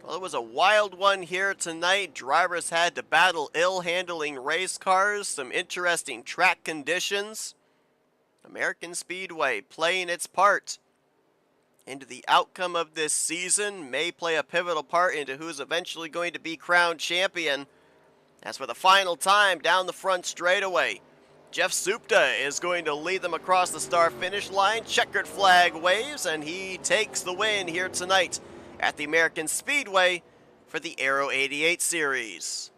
Well, it was a wild one here tonight. Drivers had to battle ill-handling race cars, some interesting track conditions. American Speedway playing its part into the outcome of this season, may play a pivotal part into who's eventually going to be crowned champion. As for the final time down the front straightaway, Jeff Supta is going to lead them across the start finish line. Checkered flag waves, and he takes the win here tonight at the American Speedway for the Aero88 series.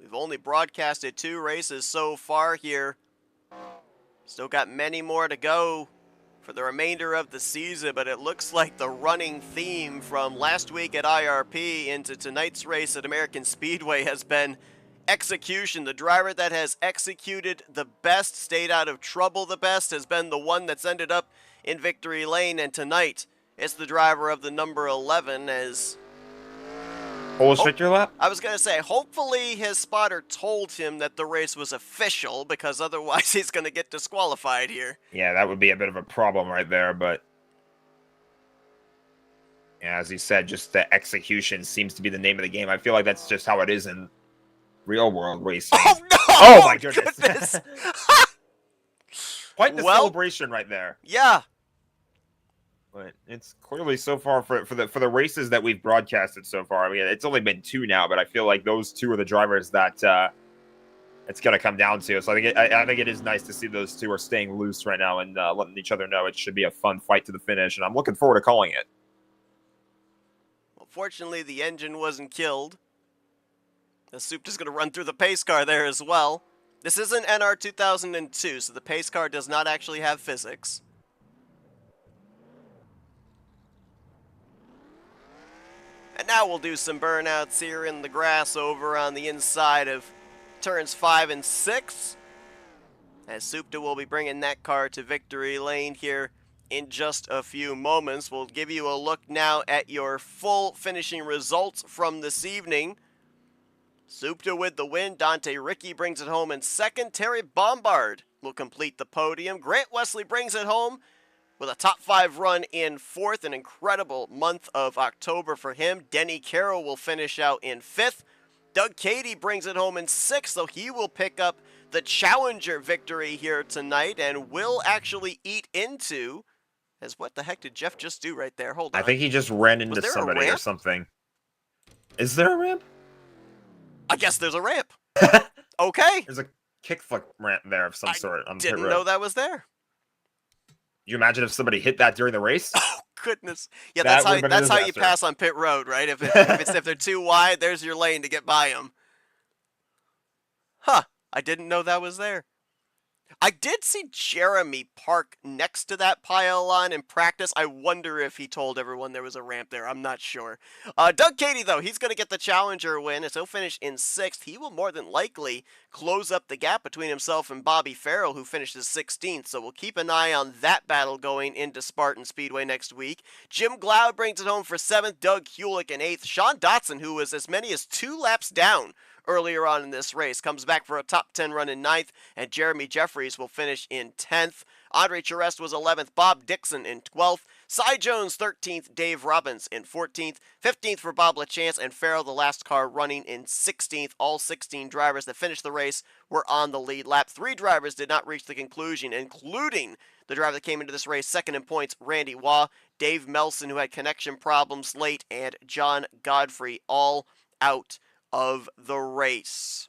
We've only broadcasted 2 races so far here. Still got many more to go for the remainder of the season, but it looks like the running theme from last week at IRP into tonight's race at American Speedway has been execution. The driver that has executed the best, stayed out of trouble the best, has been the one that's ended up in victory lane, and tonight it's the driver of the number 11 as... Full victory lap? I was going to say, hopefully his spotter told him that the race was official, because otherwise he's going to get disqualified here. Yeah, that would be a bit of a problem right there, but... yeah, as he said, just the execution seems to be the name of the game. I feel like that's just how it is in real-world racing. Oh, no! Oh, my goodness! Quite the Well, celebration right there. Yeah. But it's clearly so far for the races that we've broadcasted so far. I mean, it's only been 2 now, but I feel like those 2 are the drivers that it's going to come down to. So I think it is nice to see those 2 are staying loose right now and letting each other know it should be a fun fight to the finish. And I'm looking forward to calling it. Well, fortunately, the engine wasn't killed. The Soup is going to run through the pace car there as well. This is an NR 2002, so the pace car does not actually have physics. And now we'll do some burnouts here in the grass over on the inside of turns 5 and 6. As Supta will be bringing that car to victory lane here in just a few moments. We'll give you a look now at your full finishing results from this evening. Supta with the win. Dante Ricky brings it home in second. Terry Bombard will complete the podium. Grant Wesley brings it home with a top 5 run in fourth. An incredible month of October for him. Denny Carroll will finish out in fifth. Doug Cady brings it home in sixth, so he will pick up the Challenger victory here tonight and will actually eat into, as what the heck did Jeff just do right there? Hold on. I think he just ran into somebody or something. Is there a ramp? I guess there's a ramp. Okay. There's a kickflip ramp there of some sort. I didn't know that was there. You imagine if somebody hit that during the race? Oh goodness! Yeah, that's how you pass on pit road, right? If they're too wide, there's your lane to get by them. Huh? I didn't know that was there. I did see Jeremy park next to that pylon in practice. I wonder if he told everyone there was a ramp there. I'm not sure. Doug Cady, though, he's going to get the Challenger win, as he'll finish in sixth. He will more than likely close up the gap between himself and Bobby Farrell, who finishes 16th. So we'll keep an eye on that battle going into Spartan Speedway next week. Jim Glaude brings it home for seventh. Doug Hewlick in eighth. Sean Dotson, who was as many as 2 laps down earlier on in this race, comes back for a top 10 run in 9th, and Jeremy Jeffries will finish in 10th. Andre Charest was 11th, Bob Dixon in 12th, Cy Jones 13th, Dave Robbins in 14th, 15th for Bob LaChance, and Farrell, the last car, running in 16th. All 16 drivers that finished the race were on the lead lap. 3 drivers did not reach the conclusion, including the driver that came into this race second in points, Randy Waugh, Dave Melson, who had connection problems late, and John Godfrey, all out of the race.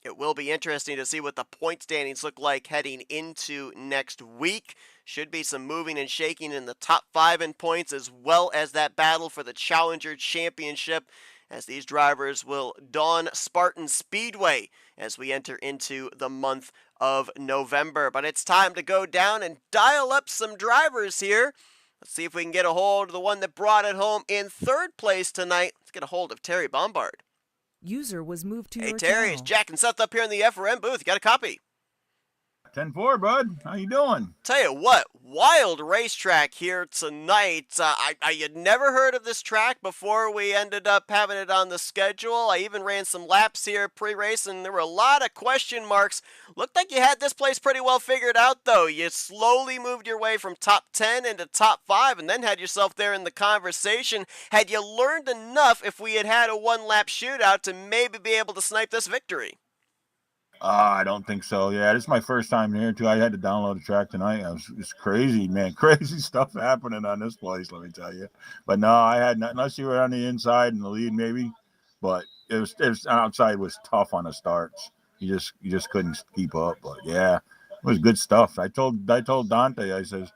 It will be interesting to see what the point standings look like heading into next week. Should be some moving and shaking in the top 5 in points, as well as that battle for the Challenger Championship, as these drivers will don Spartan Speedway as we enter into the month of November. But it's time to go down and dial up some drivers here. Let's see if we can get a hold of the one that brought it home in third place tonight. Let's get a hold of Terry Bombard. User was moved to your Hey, Terry, it's Jack and Seth up here in the FRM booth. You got a copy? 10-4, bud. How you doing? Tell you what, wild racetrack here tonight. I had never heard of this track before we ended up having it on the schedule. I even ran some laps here pre-race, and there were a lot of question marks. Looked like you had this place pretty well figured out, though. You slowly moved your way from top 10 into top 5, and then had yourself there in the conversation. Had you learned enough if we had had a one-lap shootout to maybe be able to snipe this victory? I don't think so. Yeah, this is my first time here, too. I had to download the track tonight. It's crazy, man. Crazy stuff happening on this place, let me tell you. But no, I had nothing. Unless you were on the inside in the lead, maybe. But it was outside was tough on the starts. You just couldn't keep up. But yeah, it was good stuff. I told Dante, I says,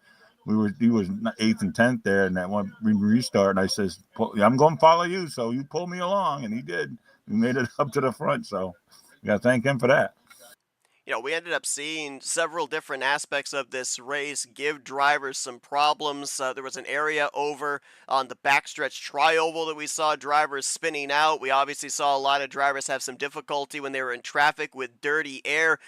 he was 8th and 10th there, and that one restart. And I says, I'm going to follow you, so you pull me along, and he did. We made it up to the front, so you got to thank him for that. You know, we ended up seeing several different aspects of this race give drivers some problems. There was an area over on the backstretch tri-oval that we saw drivers spinning out. We obviously saw a lot of drivers have some difficulty when they were in traffic with dirty air.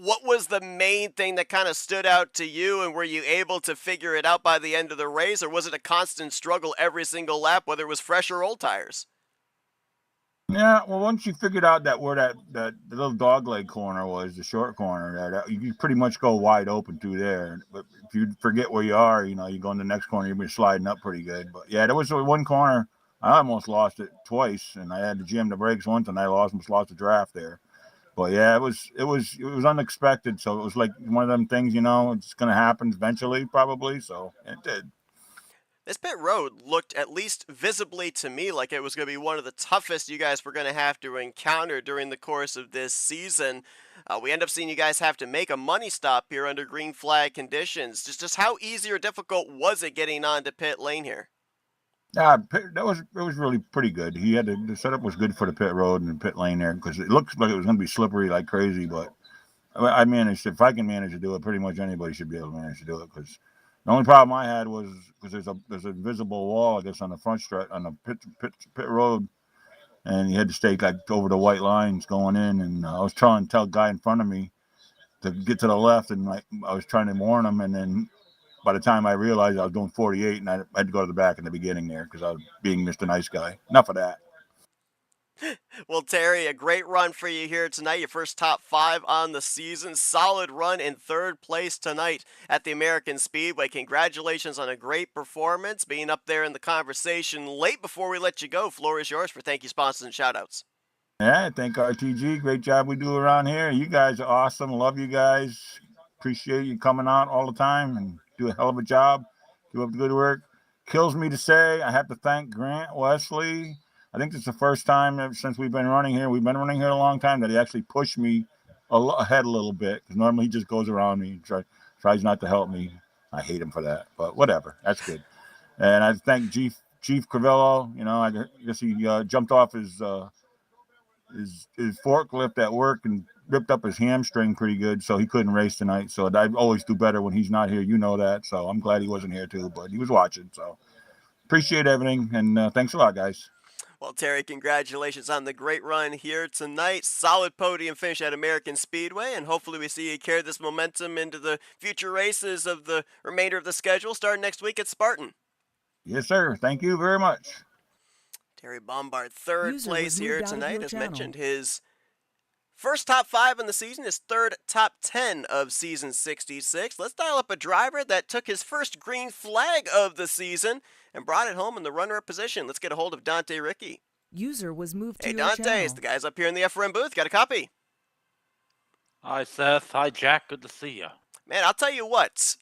What was the main thing that kind of stood out to you, and were you able to figure it out by the end of the race, or was it a constant struggle every single lap, whether it was fresh or old tires? Yeah, well, once you figured out that where that little dogleg corner was, the short corner, that you pretty much go wide open through there. But if you forget where you are, you go in the next corner, you'll be sliding up pretty good. But yeah, there was one corner, I almost lost it twice, and I had to jam the brakes once, and I almost lost the draft there. But yeah, it was unexpected. So it was like one of them things, it's gonna happen eventually, probably. So it did. This pit road looked, at least visibly to me, like it was going to be one of the toughest you guys were going to have to encounter during the course of this season. We end up seeing you guys have to make a money stop here under green flag conditions. Just how easy or difficult was it getting onto pit lane here? Yeah, it was really pretty good. The setup was good for the pit road and the pit lane there because it looked like it was going to be slippery like crazy. But I managed. If I can manage to do it, pretty much anybody should be able to manage to do it. Because the only problem I had was because there's a visible wall, I guess, on the front stretch on the pit road, and you had to stay like over the white lines going in. And I was trying to tell the guy in front of me to get to the left, and I was trying to warn him, and then by the time I realized I was doing 48, and I had to go to the back in the beginning there because I was being Mr. Nice Guy. Enough of that. Well, Terry, a great run for you here tonight. Your first top 5 on the season. Solid run in 3rd place tonight at the American Speedway. Congratulations on a great performance, being up there in the conversation late. Before we let you go, floor is yours for thank you, sponsors, and shout-outs. Yeah, thank RTG. Great job we do around here. You guys are awesome. Love you guys. Appreciate you coming out all the time and do a hell of a job. Do up the good work. Kills me to say I have to thank Grant Wesley. I think it's the first time since we've been running here. We've been running here a long time that he actually pushed me ahead a little bit. Because normally he just goes around me and tries not to help me. I hate him for that, but whatever. That's good. And I thank Chief Crivello. I guess he jumped off his forklift at work and ripped up his hamstring pretty good, so he couldn't race tonight. So I always do better when he's not here. You know that. So I'm glad he wasn't here too, but he was watching. So appreciate everything, and thanks a lot, guys. Well, Terry, congratulations on the great run here tonight. Solid podium finish at American Speedway, and hopefully we see you carry this momentum into the future races of the remainder of the schedule starting next week at Spartan. Yes, sir. Thank you very much. Terry Bombard, 3rd place here tonight, as channel. mentioned, his first top 5 in the season, his 3rd top 10 of season 66. Let's dial up a driver that took his first green flag of the season and brought it home in the runner-up position. Let's get a hold of Dante Ricky. User was moved to Hey, your Dante, channel. it's the guys up here in the FRM booth. Got a copy? Hi, Seth. Hi, Jack. Good to see you. Man, I'll tell you what.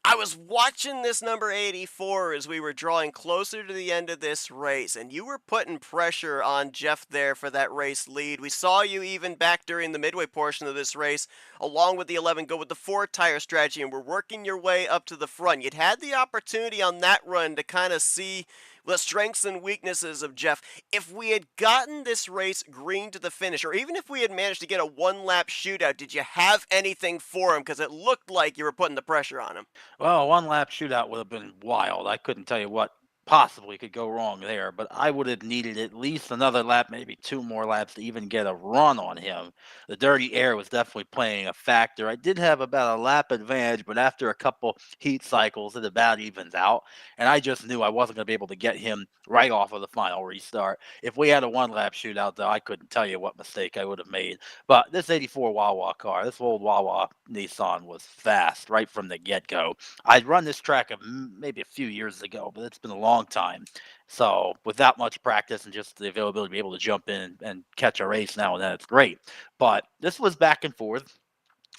I was watching this number 84 as we were drawing closer to the end of this race, and you were putting pressure on Jeff there for that race lead. We saw you even back during the midway portion of this race, along with the 11, go with the 4-tire strategy, and we're working your way up to the front. You'd had the opportunity on that run to kind of see the strengths and weaknesses of Jeff. If we had gotten this race green to the finish, or even if we had managed to get a 1-lap shootout, did you have anything for him? Because it looked like you were putting the pressure on him. Well, a 1-lap shootout would have been wild. I couldn't tell you what possibly could go wrong there, but I would have needed at least another lap, maybe 2 more laps to even get a run on him. The dirty air was definitely playing a factor. I did have about a lap advantage, but after a couple heat cycles, it about evens out, and I just knew I wasn't going to be able to get him right off of the final restart. If we had a 1-lap shootout, though, I couldn't tell you what mistake I would have made. But this 84 Wawa car, this old Wawa Nissan, was fast right from the get-go. I'd run this track maybe a few years ago, but it's been a long time. So with that much practice and just the availability to be able to jump in and catch a race now and then, it's great. But this was back and forth.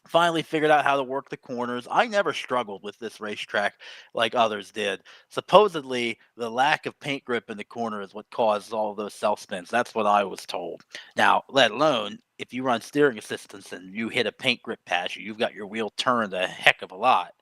Finally figured out how to work the corners. I never struggled with this racetrack like others did. Supposedly, the lack of paint grip in the corner is what caused all those self spins. That's what I was told. Now, let alone if you run steering assistance and you hit a paint grip patch, you've got your wheel turned a heck of a lot.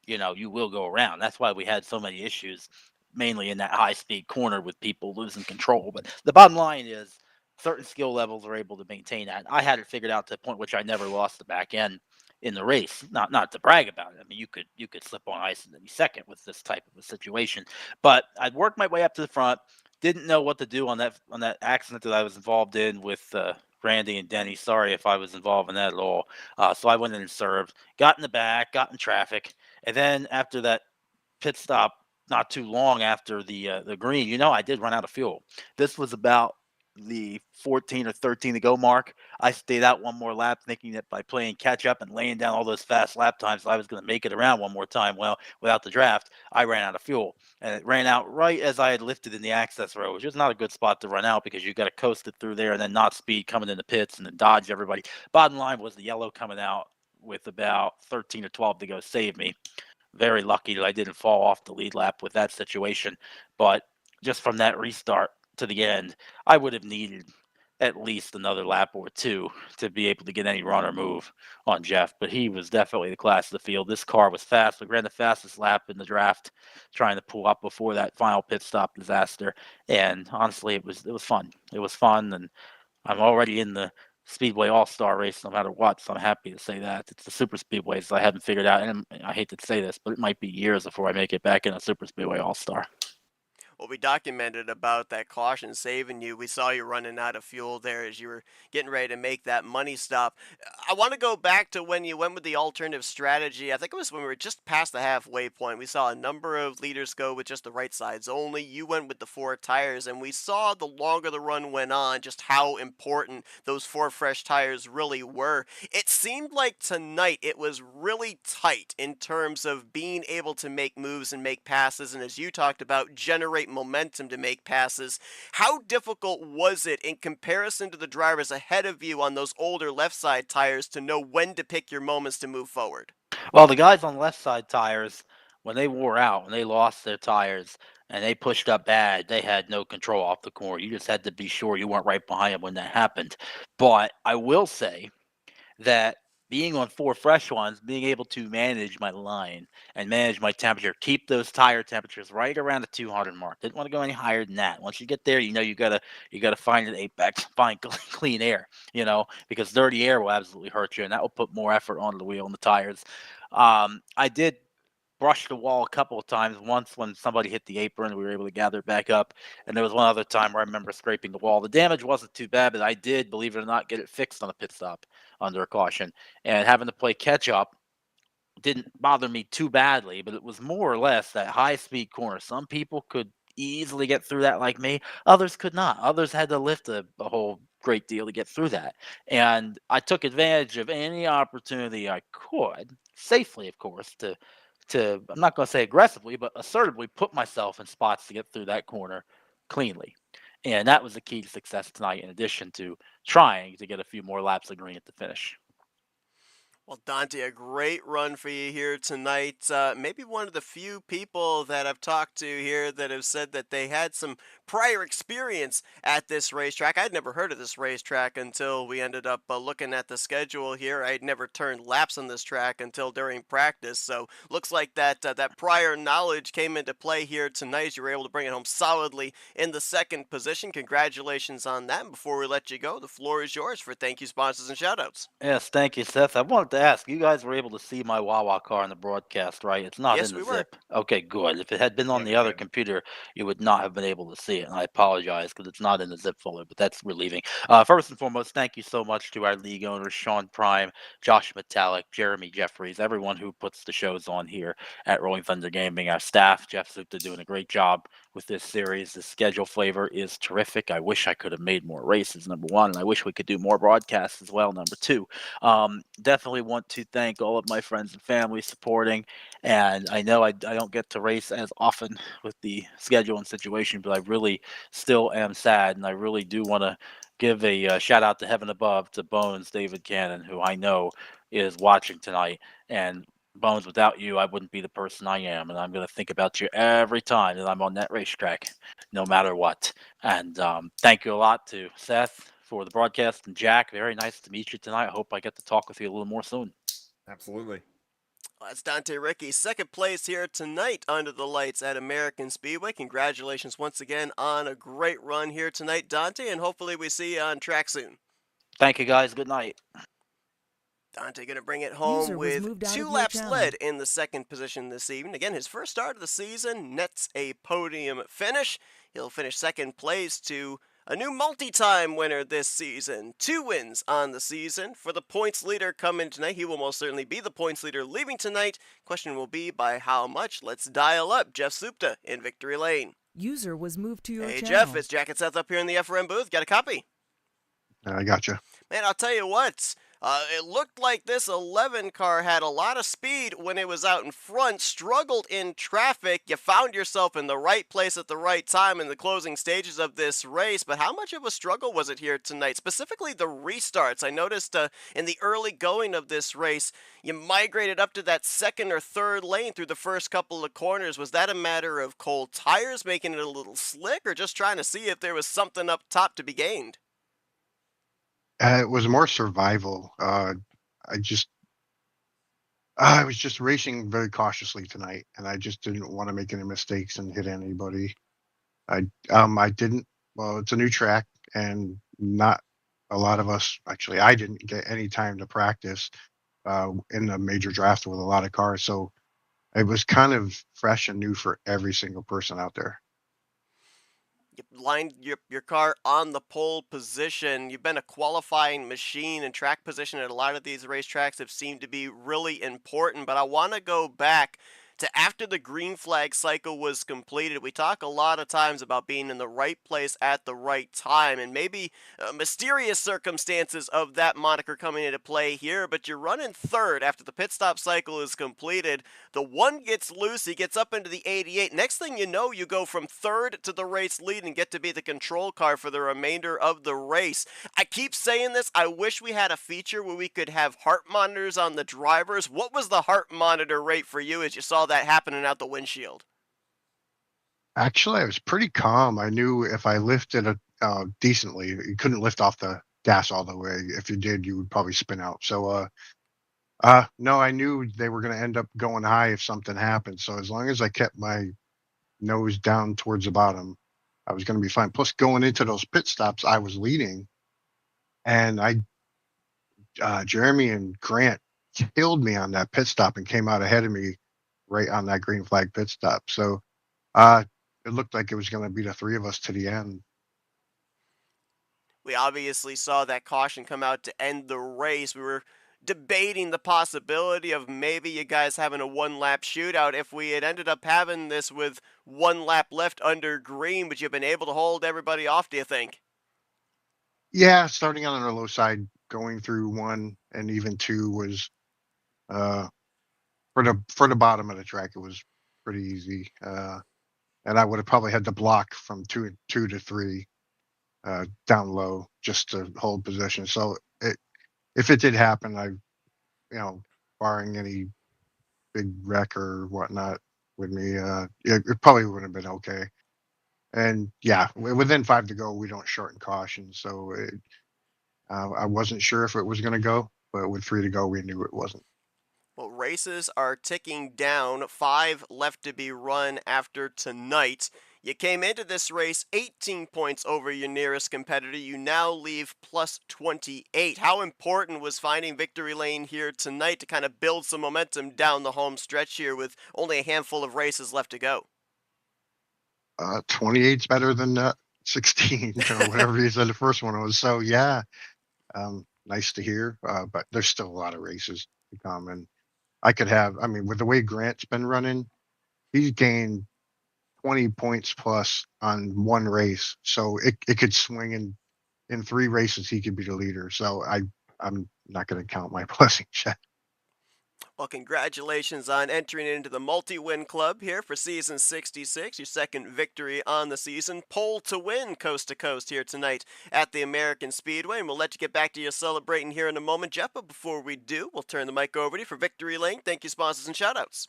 You will go around. That's why we had so many issues, mainly in that high-speed corner with people losing control. But the bottom line is certain skill levels are able to maintain that. I had it figured out to the point which I never lost the back end in the race. Not to brag about it. I mean, you could slip on ice in any second with this type of a situation. But I'd worked my way up to the front. Didn't know what to do on that accident that I was involved in with Randy and Denny. Sorry if I was involved in that at all. So I went in and served. Got in the back. Got in traffic. And then after that pit stop, not too long after the green, I did run out of fuel. This was about the 14 or 13 to go mark, I stayed out one more lap, thinking that by playing catch up and laying down all those fast lap times, I was going to make it around one more time. Well, without the draft, I ran out of fuel, and it ran out right as I had lifted in the access row, which is not a good spot to run out because you got to coast it through there and then not speed coming in the pits and then dodge everybody. Bottom line was the yellow coming out with about 13 or 12 to go saved me. Very lucky that I didn't fall off the lead lap with that situation. But just from that restart to the end, I would have needed at least another lap or two to be able to get any run or move on Jeff. But he was definitely the class of the field. This car was fast. We ran the fastest lap in the draft, trying to pull up before that final pit stop disaster. And honestly, it was fun. It was fun, and I'm already in the Speedway All-Star race no matter what, so I'm happy to say that. It's the Super Speedways I haven't figured out, and I hate to say this, but it might be years before I make it back in a Super Speedway All-Star. Well, we documented about that caution saving you. We saw you running out of fuel there as you were getting ready to make that money stop. I want to go back to when you went with the alternative strategy. I think it was when we were just past the halfway point. We saw a number of leaders go with just the right sides only. You went with the 4 tires, and we saw the longer the run went on just how important those 4 fresh tires really were. It seemed like tonight it was really tight in terms of being able to make moves and make passes, and as you talked about, generate momentum to make passes. How difficult was it in comparison to the drivers ahead of you on those older left side tires to know when to pick your moments to move forward? Well, the guys on left side tires, when they wore out, when they lost their tires and they pushed up bad, they had no control off the corner. You just had to be sure you weren't right behind them when that happened. But I will say that being on 4 fresh ones, being able to manage my line and manage my temperature, keep those tire temperatures right around the 200 mark. Didn't want to go any higher than that. Once you get there, you gotta find an apex, find clean air, because dirty air will absolutely hurt you, and that will put more effort onto the wheel and the tires. I did brushed the wall a couple of times. Once when somebody hit the apron, we were able to gather it back up. And there was one other time where I remember scraping the wall. The damage wasn't too bad, but I did, believe it or not, get it fixed on a pit stop under a caution. And having to play catch up didn't bother me too badly, but it was more or less that high speed corner. Some people could easily get through that like me. Others could not. Others had to lift a whole great deal to get through that. And I took advantage of any opportunity I could, safely, of course, to I'm not going to say aggressively, but assertively put myself in spots to get through that corner cleanly. And that was the key to success tonight, in addition to trying to get a few more laps of green at the finish. Well, Dante, a great run for you here tonight. Maybe one of the few people that I've talked to here that have said that they had some prior experience at this racetrack. I'd never heard of this racetrack until we ended up looking at the schedule here. I'd never turned laps on this track until during practice. So looks like that prior knowledge came into play here tonight. You were able to bring it home solidly in the second position. Congratulations on that. And before we let you go, the floor is yours for thank you, sponsors, and shoutouts. Yes, thank you, Seth. I wanted to ask, you guys were able to see my Wawa car in the broadcast, right? It's not Yes, in we the were. zip. Okay, good. If it had been on Yeah, the we other did. computer, you would not have been able to see it. And I apologize because it's not in the zip folder, but that's relieving. First and foremost, thank you so much to our league owners, Sean Prime, Josh Metallic, Jeremy Jeffries, everyone who puts the shows on here at Rolling Thunder Gaming. Our staff, Jeff Zupta, doing a great job with this series. The schedule flavor is terrific. I wish I could have made more races, number one, and I wish we could do more broadcasts as well, number two. Definitely want to thank all of my friends and family supporting. And I know I don't get to race as often with the schedule and situation, but I really still am sad. And I really do want to give a shout out to heaven above to Bones, David Cannon, who I know is watching tonight. And Bones, without you, I wouldn't be the person I am. And I'm going to think about you every time that I'm on that racetrack, no matter what. And thank you a lot to Seth for the broadcast, and Jack, very nice to meet you tonight. I hope I get to talk with you a little more soon. Absolutely. Well, that's Dante Ricky, second place here tonight under the lights at American Speedway. Congratulations once again on a great run here tonight, Dante, and hopefully we see you on track soon. Thank you, guys. Good night. Dante going to bring it home User was with moved out 2 of your laps channel. led in the second position this evening. Again, his first start of the season, nets a podium finish. He'll finish second place to a new multi-time winner this season. 2 wins on the season. For the points leader coming tonight, he will most certainly be the points leader leaving tonight. Question will be by how much? Let's dial up Jeff Supta in victory lane. User was moved to your Hey, channel. Jeff, it's Jack and Seth up here in the FRM booth. Got a copy? I gotcha. Man, I'll tell you what. It looked like this 11 car had a lot of speed when it was out in front, struggled in traffic. You found yourself in the right place at the right time in the closing stages of this race, but how much of a struggle was it here tonight? Specifically the restarts. I noticed in the early going of this race, you migrated up to that second or third lane through the first couple of corners. Was that a matter of cold tires making it a little slick, or just trying to see if there was something up top to be gained? It was more survival. I just I was just racing very cautiously tonight, and I just didn't want to make any mistakes and hit anybody. I didn't. Well, it's a new track, and not a lot of us actually. I didn't get any time to practice in the major draft with a lot of cars, so it was kind of fresh and new for every single person out there. You lined your car on the pole position. You've been a qualifying machine, and track position at a lot of these racetracks have seemed to be really important. But I want to go back to after the green flag cycle was completed. We talk a lot of times about being in the right place at the right time, and maybe mysterious circumstances of that moniker coming into play here. But you're running third after the pit stop cycle is completed. The one gets loose, he gets up into the 88. Next thing you know, you go from third to the race lead and get to be the control car for the remainder of the race. I keep saying this, I wish we had a feature where we could have heart monitors on the drivers. What was the heart monitor rate for you as you saw that happening out the windshield? Actually, I was pretty calm. I knew if I lifted it decently, you couldn't lift off the gas all the way. If you did, you would probably spin out. So, no, I knew they were going to end up going high if something happened. So as long as I kept my nose down towards the bottom, I was going to be fine. Plus, going into those pit stops, I was leading, and Jeremy and Grant killed me on that pit stop and came out ahead of me right on that green flag pit stop. So, uh, it looked like it was going to be the three of us to the end. We obviously saw that caution come out to end the race. We were debating the possibility of maybe you guys having a one-lap shootout if we had ended up having this with one lap left under green, but you've been able to hold everybody off, do you think? Yeah, starting on the low side, going through one and even two was uh for the bottom of the track. It was pretty easy, and I would have probably had to block from two to three down low just to hold position. So if it did happen, barring any big wreck or whatnot with me, it probably would have been okay. And yeah, within five to go, we don't shorten caution. So I wasn't sure if it was going to go, but with three to go, we knew it wasn't. Well, races are ticking down. 5 left to be run after tonight. You came into this race 18 points over your nearest competitor. You now leave plus 28. How important was finding victory lane here tonight to kind of build some momentum down the home stretch here with only a handful of races left to go? 28's better than 16 or whatever you said the first one was. So yeah, nice to hear. But there's still a lot of races to come, and I mean, with the way Grant's been running, he's gained 20 points plus on one race. So it could swing in three races. He could be the leader. So I'm not going to count my blessings yet. Well, congratulations on entering into the multi-win club here for season 66, your second victory on the season. Pole to win coast to coast here tonight at the American Speedway, and we'll let you get back to your celebrating here in a moment, Jeff. But before we do, we'll turn the mic over to you for victory lane. Thank you, sponsors, and shoutouts.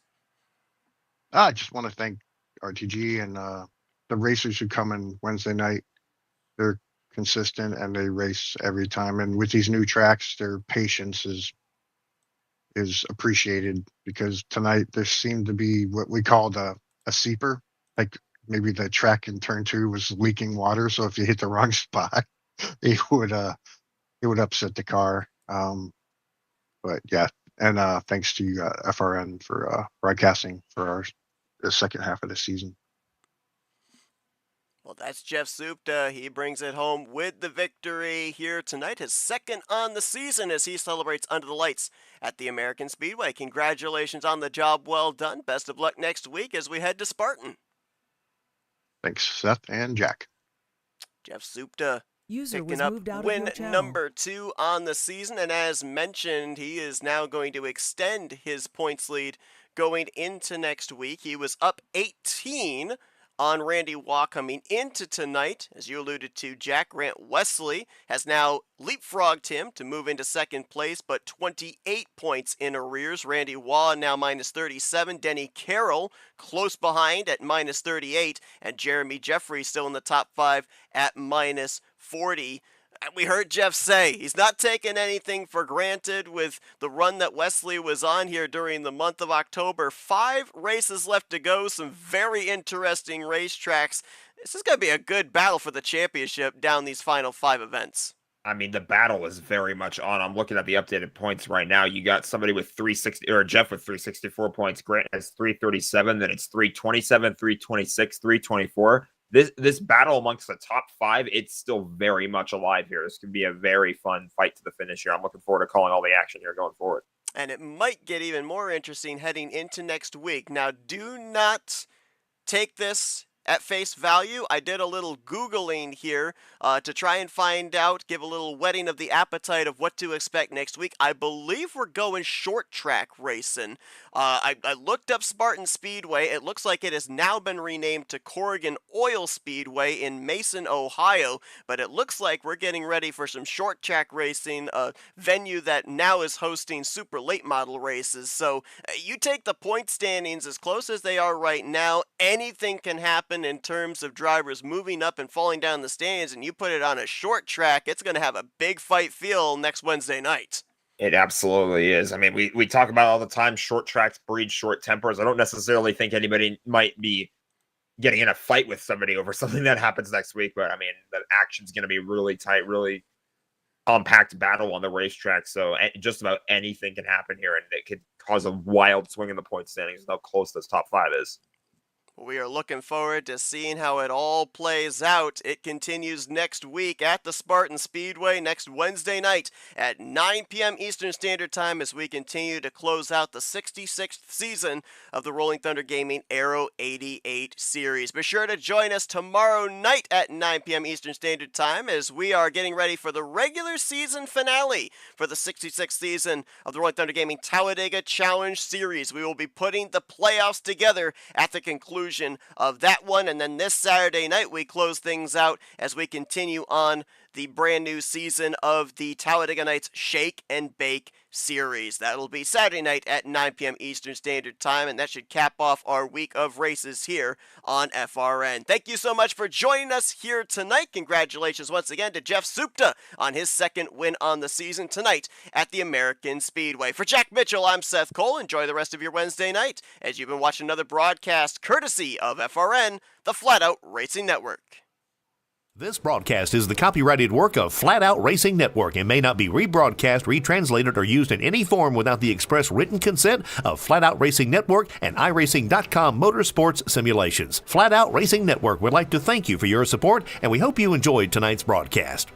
I just want to thank RTG and the racers who come in Wednesday night. They're consistent and they race every time. And with these new tracks, their patience is appreciated, because tonight there seemed to be what we called a seeper, like maybe the track in turn two was leaking water, so if you hit the wrong spot it would upset the car. But yeah, and thanks to you, FRN, for broadcasting for the second half of the season. Well, that's Jeff Supta. He brings it home with the victory here tonight, his second on the season as he celebrates under the lights at the American Speedway. Congratulations on the job well done. Best of luck next week as we head to Spartan. Thanks, Seth and Jack. Jeff Supta User was picking up moved out of win your channel. number 2 on the season, and as mentioned, he is now going to extend his points lead going into next week. He was up 18 on Randy Waugh coming into tonight. As you alluded to, Jack, Grant Wesley has now leapfrogged him to move into second place, but 28 points in arrears. Randy Waugh now minus 37. Denny Carroll close behind at minus 38, and Jeremy Jeffrey still in the top 5 at minus 40. We heard Jeff say he's not taking anything for granted with the run that Wesley was on here during the month of October. 5 races left to go, some very interesting racetracks. This is going to be a good battle for the championship down these final 5 events. I mean, the battle is very much on. I'm looking at the updated points right now. You got somebody with 360, or Jeff with 364 points. Grant has 337. Then it's 327, 326, 324. This battle amongst the top 5, it's still very much alive here. This could be a very fun fight to the finish here. I'm looking forward to calling all the action here going forward. And it might get even more interesting heading into next week. Now, do not take this at face value. I did a little Googling here to try and find out, give a little whetting of the appetite of what to expect next week. I believe we're going short track racing. I looked up Spartan Speedway. It looks like it has now been renamed to Corrigan Oil Speedway in Mason, Ohio, but it looks like we're getting ready for some short track racing, a venue that now is hosting super late model races. So you take the point standings as close as they are right now, anything can happen in terms of drivers moving up and falling down the standings, and you put it on a short track, it's going to have a big fight feel next Wednesday night. It absolutely is. I mean, we talk about all the time, short tracks breed short tempers. I don't necessarily think anybody might be getting in a fight with somebody over something that happens next week, but I mean, the action's going to be really tight, really compact battle on the racetrack. So just about anything can happen here, and it could cause a wild swing in the point standings, how close this top 5 is. We are looking forward to seeing how it all plays out. It continues next week at the Spartan Speedway next Wednesday night at 9 p.m. Eastern Standard Time as we continue to close out the 66th season of the Rolling Thunder Gaming Aero88 series. Be sure to join us tomorrow night at 9 p.m. Eastern Standard Time as we are getting ready for the regular season finale for the 66th season of the Rolling Thunder Gaming Talladega Challenge Series. We will be putting the playoffs together at the conclusion of that one, and then this Saturday night we close things out as we continue on the brand new season of the Talladega Nights Shake and Bake series. That'll be Saturday night at 9 p.m. Eastern Standard Time, and that should cap off our week of races here on FRN. Thank you so much for joining us here tonight. Congratulations once again to Jeff Supta on his second win on the season tonight at the American Speedway. For Jack Mitchell, I'm Seth Cole. Enjoy the rest of your Wednesday night as you've been watching another broadcast courtesy of FRN, the Flatout Racing Network. This broadcast is the copyrighted work of Flatout Racing Network and may not be rebroadcast, retranslated, or used in any form without the express written consent of Flatout Racing Network and iRacing.com Motorsports Simulations. Flatout Racing Network would like to thank you for your support, and we hope you enjoyed tonight's broadcast.